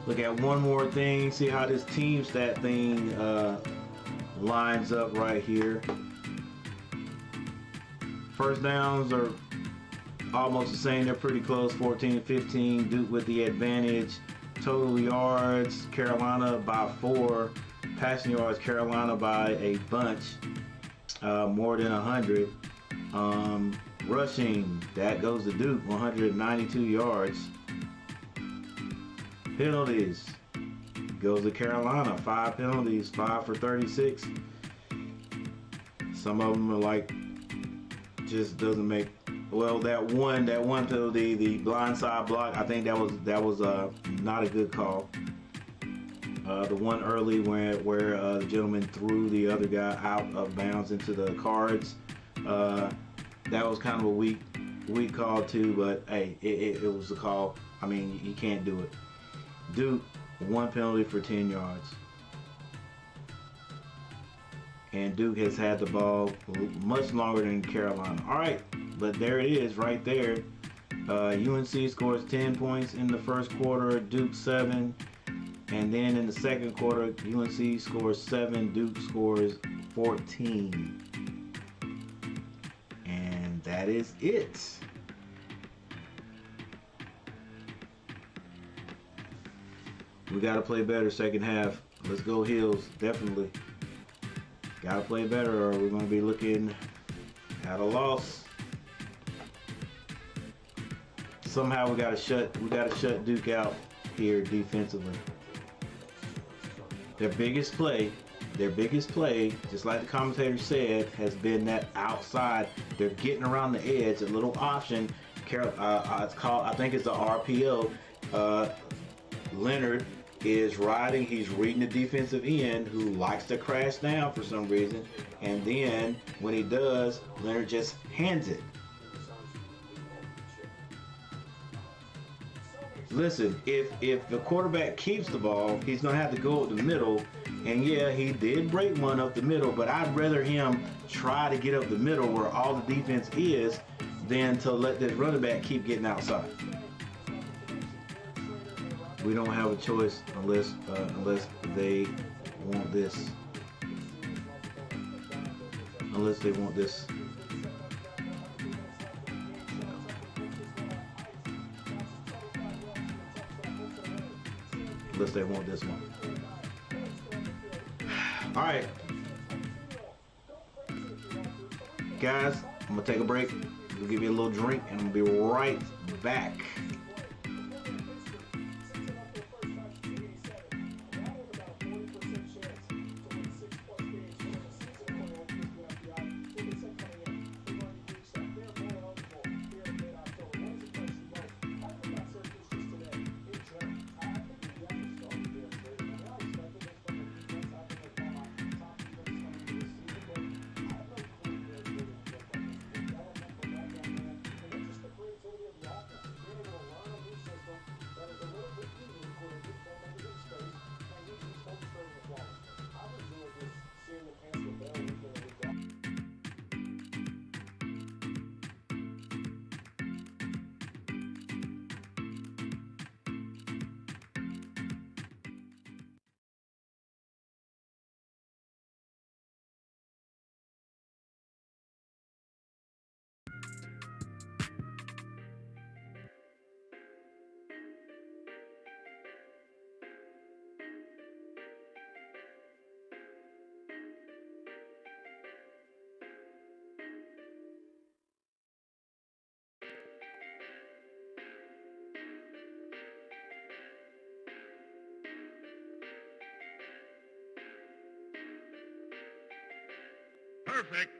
Look at one more thing. See how this team stat thing lines up right here. First downs are almost the same. They're pretty close, 14-15. Duke with the advantage. Total yards, Carolina by 4. Passing yards, Carolina by a bunch, more than 100. Rushing, that goes to Duke, 192 yards. Penalties, goes to Carolina, 5 penalties, 5 for 36. Some of them are like, just doesn't make. Well, that one penalty, the blindside block, I think that was not a good call. The one early where the gentleman threw the other guy out of bounds into the cards, that was kind of a weak call too. But hey, it was a call. I mean, you can't do it. Duke, 1 penalty for 10 yards. And Duke has had the ball much longer than Carolina. All right, but there it is right there. UNC scores 10 points in the first quarter, Duke 7. And then in the second quarter, UNC scores 7, Duke scores 14. And that is it. We got to play better second half. Let's go Heels, definitely. Got to play better or we're going to be looking at a loss. Somehow we got to shut Duke out here defensively. Their biggest play, just like the commentator said, has been that outside. They're getting around the edge, a little option. It's called, I think it's the RPO. Leonard is riding. He's reading the defensive end, who likes to crash down for some reason. And then when he does, Leonard just hands it. Listen, if the quarterback keeps the ball, he's going to have to go up the middle. And yeah, he did break one up the middle, but I'd rather him try to get up the middle where all the defense is than to let this running back keep getting outside. We don't have a choice unless they want this. Unless they want this. Unless they want this one. All right, guys, I'm gonna take a break. We'll give you a little drink, and I'm gonna be right back.
Perfect.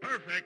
Perfect.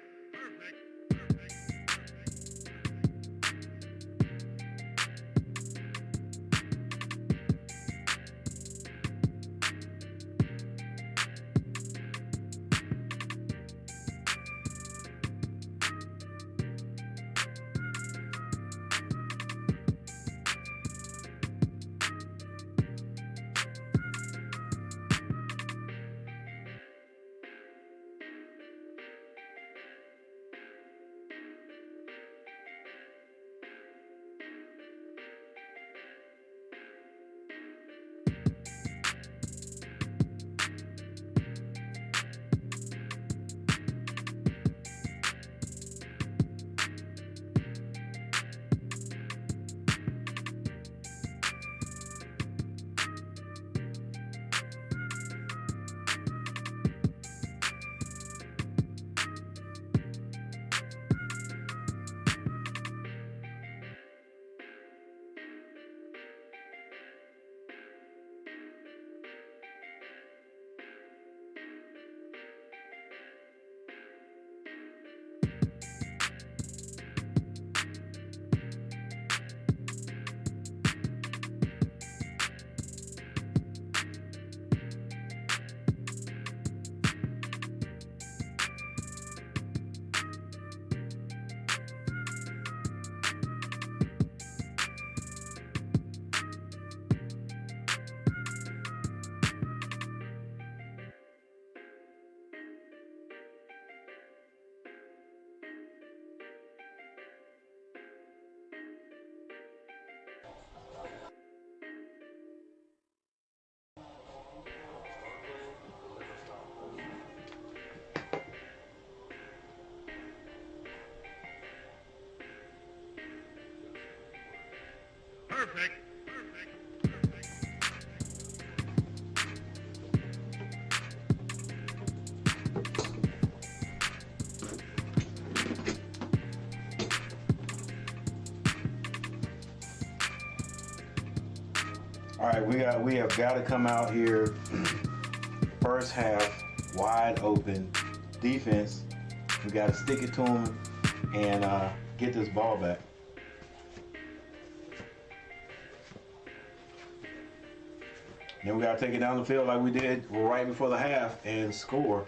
Perfect.
All right, we have got to come out here. First half, wide open defense. We got to stick it to them and get this ball back. Then we got to take it down the field like we did right before the half and score.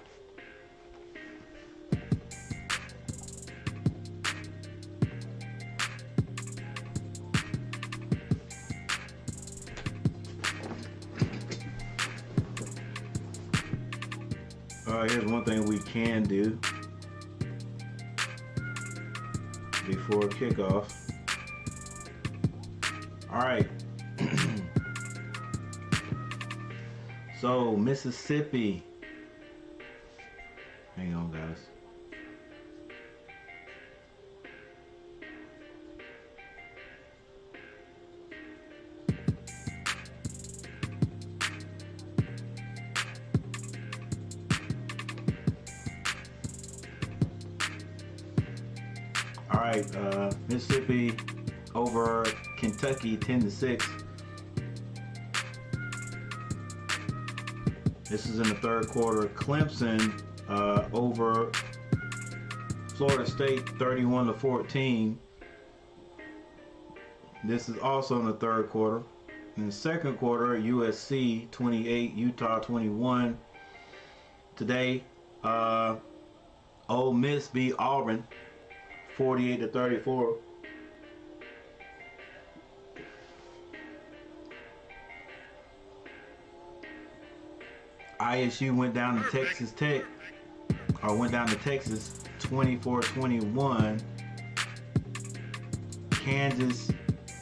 Here's one thing we can do before kickoff. All right. So Mississippi. Hang on, guys. All right, Mississippi over Kentucky 10-6. This is in the third quarter. Clemson over Florida State 31-14. This is also in the third quarter. In the second quarter, USC 28, Utah 21. Today, Ole Miss beat Auburn 48-34. ISU went down to Texas Tech, or went down to Texas 24-21. Kansas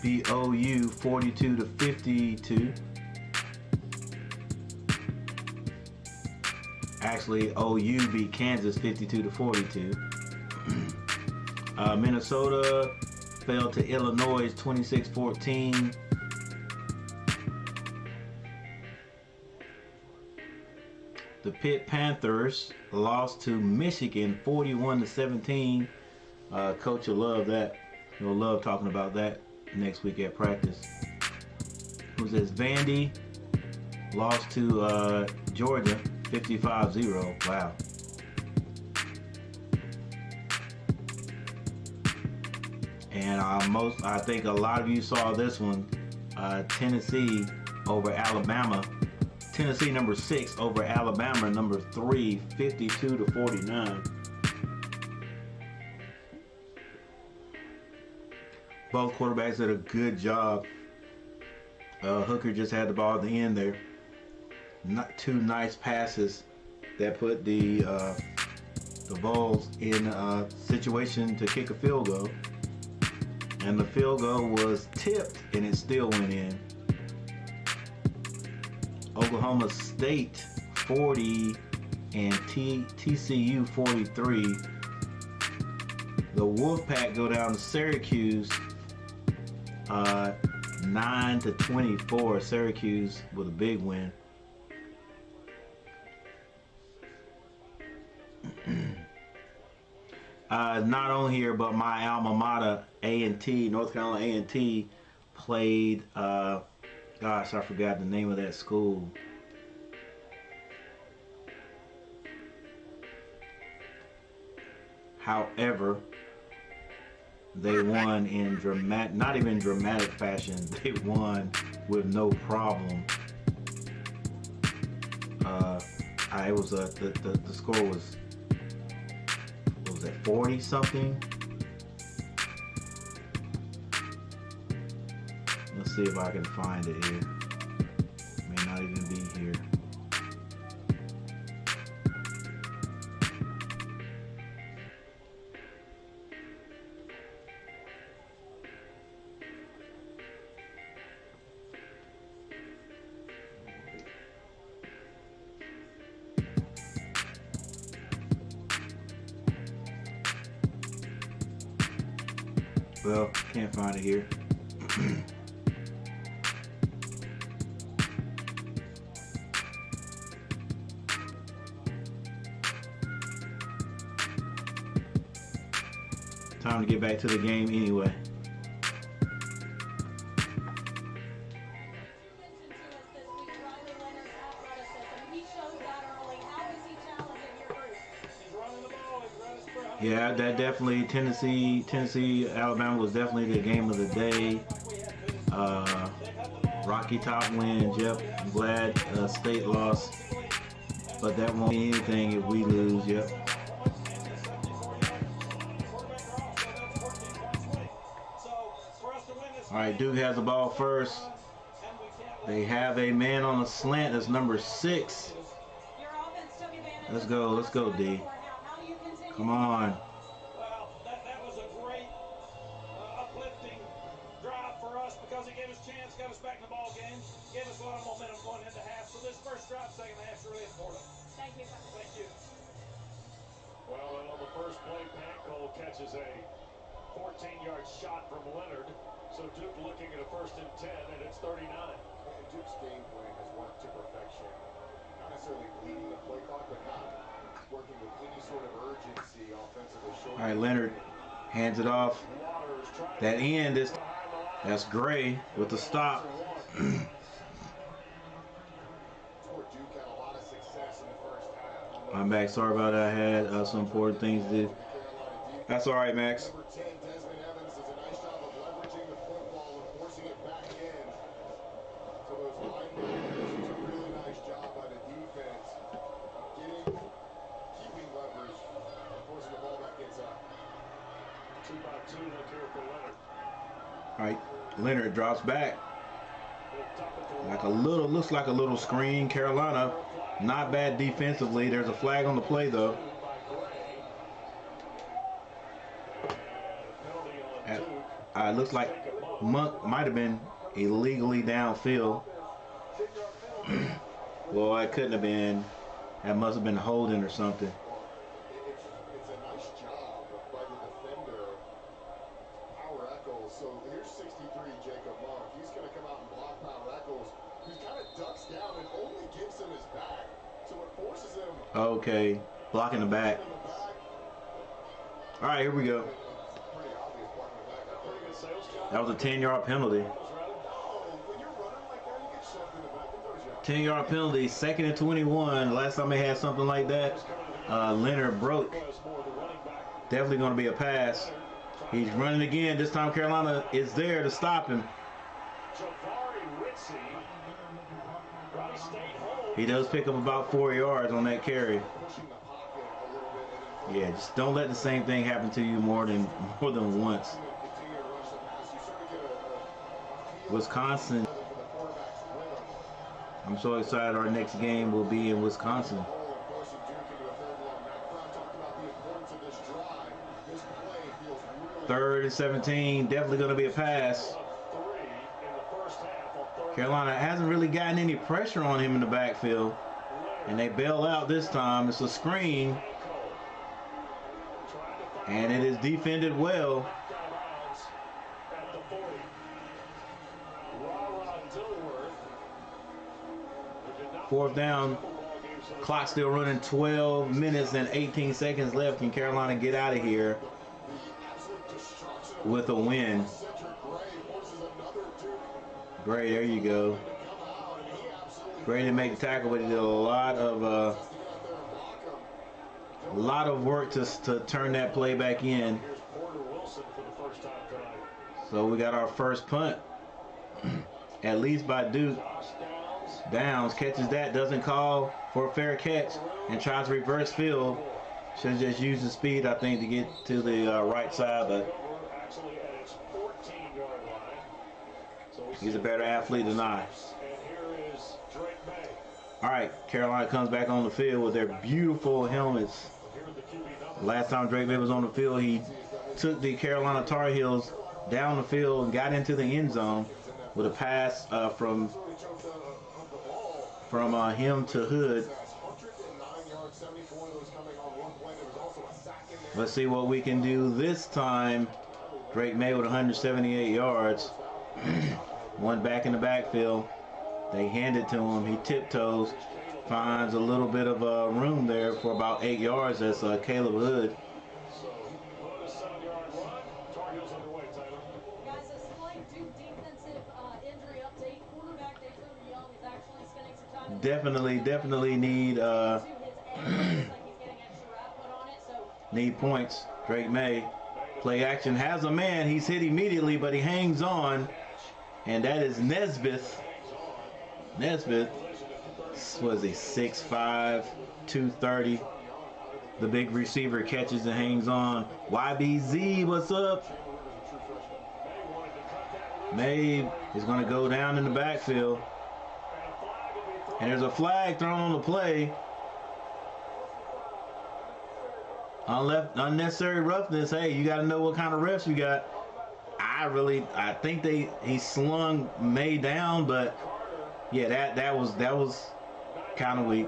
beat OU 42-52. Actually, OU beat Kansas 52-42. Minnesota fell to Illinois 26-14. The Pitt Panthers lost to Michigan 41-17. Coach will love that. He'll love talking about that next week at practice. Who's this? Vandy lost to Georgia 55-0. Wow. And I think a lot of you saw this one. Tennessee over Alabama. Tennessee number 6 over Alabama number 3, 52-49. Both quarterbacks did a good job. Hooker just had the ball at the end there. Not two nice passes that put the Vols in a situation to kick a field goal. And the field goal was tipped and it still went in. Oklahoma State 40 and TCU 43. The Wolfpack go down to Syracuse 9-24. Syracuse with a big win. Not on here, but my alma mater, A&T, North Carolina A&T, played, gosh, I forgot the name of that school. However, they won in dramatic, not even dramatic fashion, they won with no problem. It was the score was, what was that, 40 something? Let's see if I can find it here. May not even be here. Well, can't find it here. Time to get back to the game anyway. Yeah, that definitely, Tennessee, Alabama was definitely the game of the day. Rocky Top win, Jeff. I'm glad State lost, but that won't mean anything if we lose. Yep. All right, Duke has the ball first. They have a man on the slant. That's number 6. Let's go, D. Come on.
Well, that was a great uplifting drive for us because it gave us a chance, got us back in the ball game, gave us a lot of momentum going into half. So this first drive, second half is really important.
Thank you.
Thank you.
Well, and on the first play, Pancol catches a 14-yard shot from Leonard. So Duke looking at a 1st and 10, and it's 39.
And Duke's game plan has worked to perfection. Not necessarily leading the play clock, but not working with any sort of urgency offensively.
All right, Leonard hands it off. That end is, that's Gray with the stop. I'm back. Sorry about that. I had some important things to do. That's all right, Max. All right, Leonard drops back. Looks like a little screen. Carolina, not bad defensively. There's a flag on the play though. It looks like Monk might have been illegally downfield. Well, it couldn't have been. That must have been holding or something. Okay, blocking the back. All right, here we go. That was a 10-yard penalty. 10-yard penalty, 2nd and 21. Last time they had something like that, Leonard broke. Definitely going to be a pass. He's running again. This time Carolina is there to stop him. He does pick up about 4 yards on that carry. Yeah, just don't let the same thing happen to you more than once. Wisconsin. I'm so excited. Our next game will be in Wisconsin. Third and 17, definitely going to be a pass. Carolina hasn't really gotten any pressure on him in the backfield, and they bail out this time. It's a screen, and it is defended well. Fourth down, clock still running, 12 minutes and 18 seconds left. Can Carolina get out of here with a win? Gray, there you go. Gray didn't make the tackle, but he did a lot of work to turn that play back in. So we got our first punt, at least by Duke. Downs catches that, doesn't call for a fair catch, and tries to reverse field. Should have just used his speed, I think, to get to the right side, but he's a better athlete than I. All right, Carolina comes back on the field with their beautiful helmets. Last time Drake May was on the field, he took the Carolina Tar Heels down the field and got into the end zone with a pass from him to Hood. Let's see what we can do this time. Drake May with 178 yards. One back in the backfield. They hand it to him. He tiptoes, finds a little bit of room there for about 8 yards. That's Caleb Hood. Definitely need need points. Drake May, play action, has a man. He's hit immediately, but he hangs on, and that is Nesbitt. Nesbitt was a 6'5", 230. The big receiver catches and hangs on. YBZ, what's up? May is going to go down in the backfield. And there's a flag thrown on the play. Unnecessary roughness. Hey, you got to know what kind of refs you got. I think he slung May down, but yeah, that was kind of weak.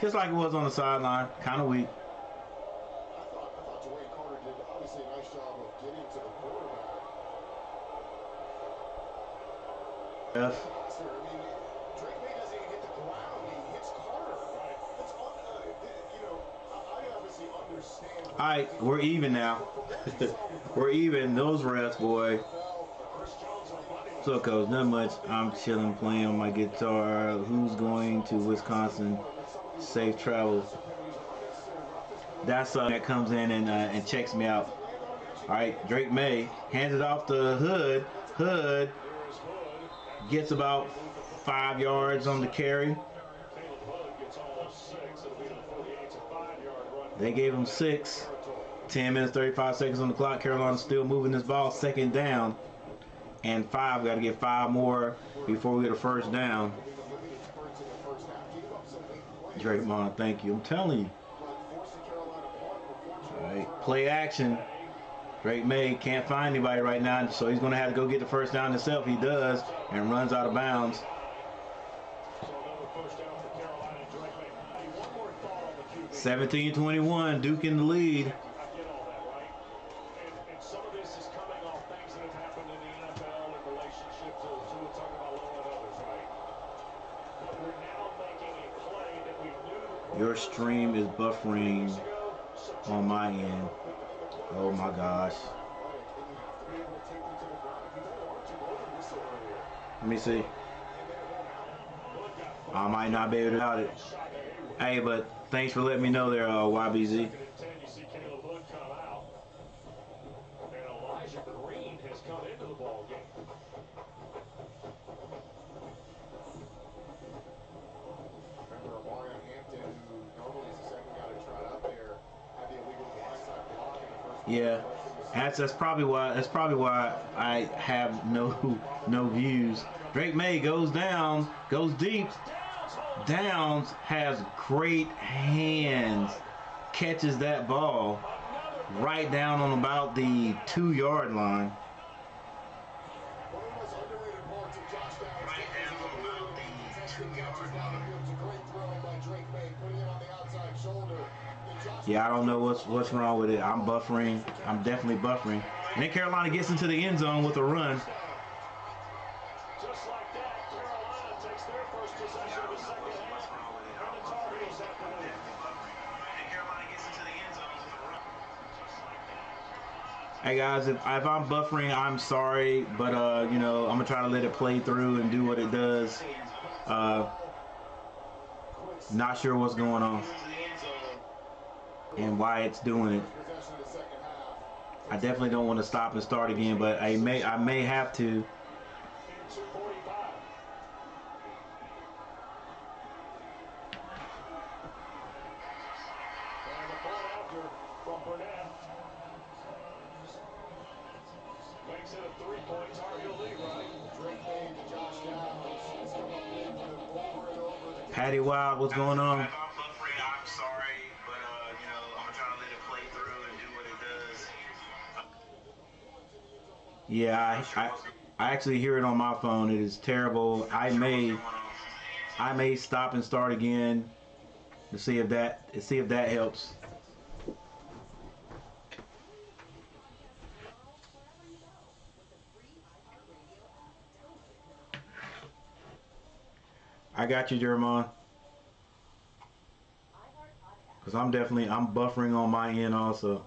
Just like it was on the sideline, kind of weak.
I thought Dwayne Carter did obviously a nice job of getting to the quarterback. Drake May doesn't even hit the ground. He hits Carter. That's I obviously understand.
All right, we're even now. We're even. Those refs, boy. So, Coach, not much. I'm chilling, playing on my guitar. Who's going to Wisconsin? Safe travels. That's that comes in and checks me out. All right, Drake May hands it off to Hood. Hood gets about 5 yards on the carry. They gave him 6. 10 minutes, 35 seconds on the clock. Carolina's still moving this ball. Second down and 5. Got to get 5 more before we get a first down. Draymond, thank you. I'm telling you. All right, play action. Drake May can't find anybody right now, so he's going to have to go get the first down himself. He does, and runs out of bounds. 17-21, Duke in the lead. Your stream is buffering on my end. Oh my gosh. Let me see. I might not be able to doubt it. Hey, but thanks for letting me know there, YBZ.
game.
Remember Mario Hampton, who normally is the second guy to trot out there, had the illegal blindside block in the first quarter.
Yeah, that's probably why I have no views. Drake May goes down, goes deep. Downs has great hands, catches that ball right down on about the 2-yard line.
One of the most underrated parts of Josh Downs' game is his ability to make contested catches down the field. It's a great throw by Drake May, putting it on the outside shoulder.
Yeah, I don't know what's wrong with it. I'm buffering. I'm definitely buffering. And then Carolina gets into the end zone with a run.
Just like that, Carolina takes their first possession of the second half, and the Tar Heels have the lead.
Hey guys, if I'm buffering, I'm sorry, but you know, I'm gonna try to let it play through and do what it does. Not sure what's going on and why it's doing it. I definitely don't want to stop and start again, but I may have to.
Makes it a 3-point Tar Heel lead, right?
Drake May to Josh Downs. He's come up big with it over and over.
Patty Wild, what's going on?
I'm sorry, but you know, I'm gonna try to let it play through and do what it does.
Yeah, I actually hear it on my phone. It is terrible. I may stop and start again to see if that helps. I got you, Jeremiah. Because I'm buffering on my end also.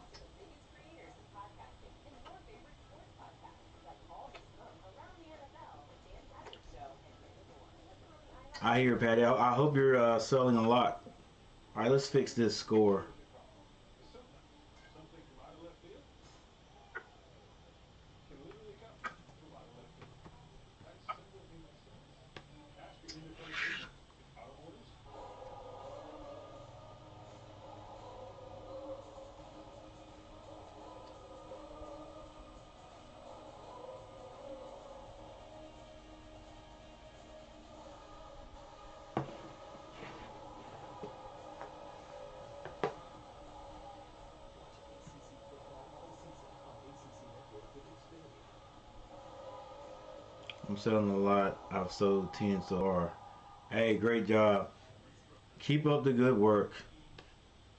I hear, Patty. I hope you're selling a lot. All right, let's fix this score. I'm selling a lot. I've sold 10 so far. Hey, great job. Keep up the good work.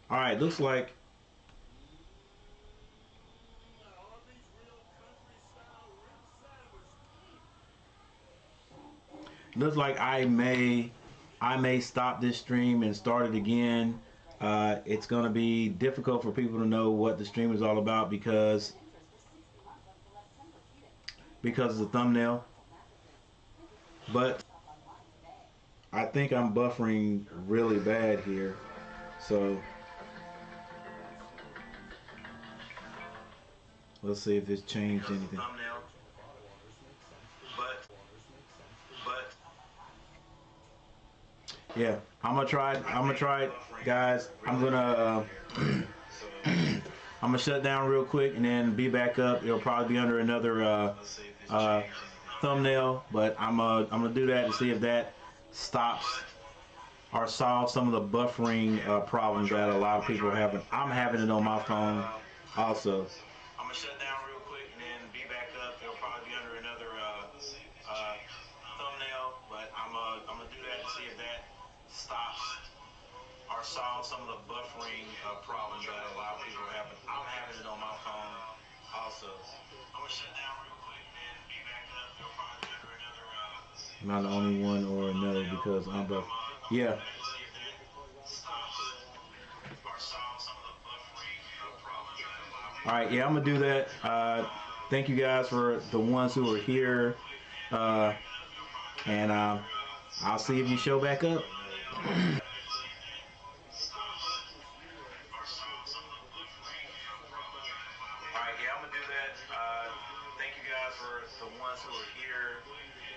All right, looks like I may stop this stream and start it again. It's gonna be difficult for people to know what the stream is all about because of the thumbnail. But I think I'm buffering really bad here, so let's see if it's changed anything. Yeah, I'm gonna try it, guys. I'm gonna shut down real quick and then be back up. It'll probably be under another thumbnail, but I'm gonna do that to see if that stops or solves some of the buffering problems that a lot of people are having. I'm having it on my phone also.
I'm gonna shut down real quick and then be back up. It'll probably be under another thumbnail, but I'm gonna do that to see if that stops or solves some of the buffering problems that a lot of people are having. I'm having it on my phone also. I'm gonna shut down real quick and then be back up. It'll probably be under another
I'm not the only one or no because I'm buffering. Yeah. All right, yeah, I'm gonna do that. Thank you guys for the ones who are here, and I'll see if you show back up.
Alright, yeah, I'm gonna do that. Thank you guys. guys for the ones who are here.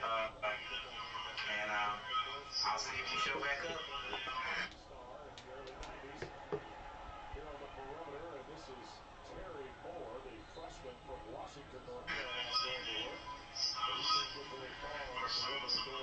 And I'll see if you show back up.
Here on the perimeter, and this is Terry Moore, the freshman from Washington, North Carolina, going to work. But he can't get very far on the perimeter.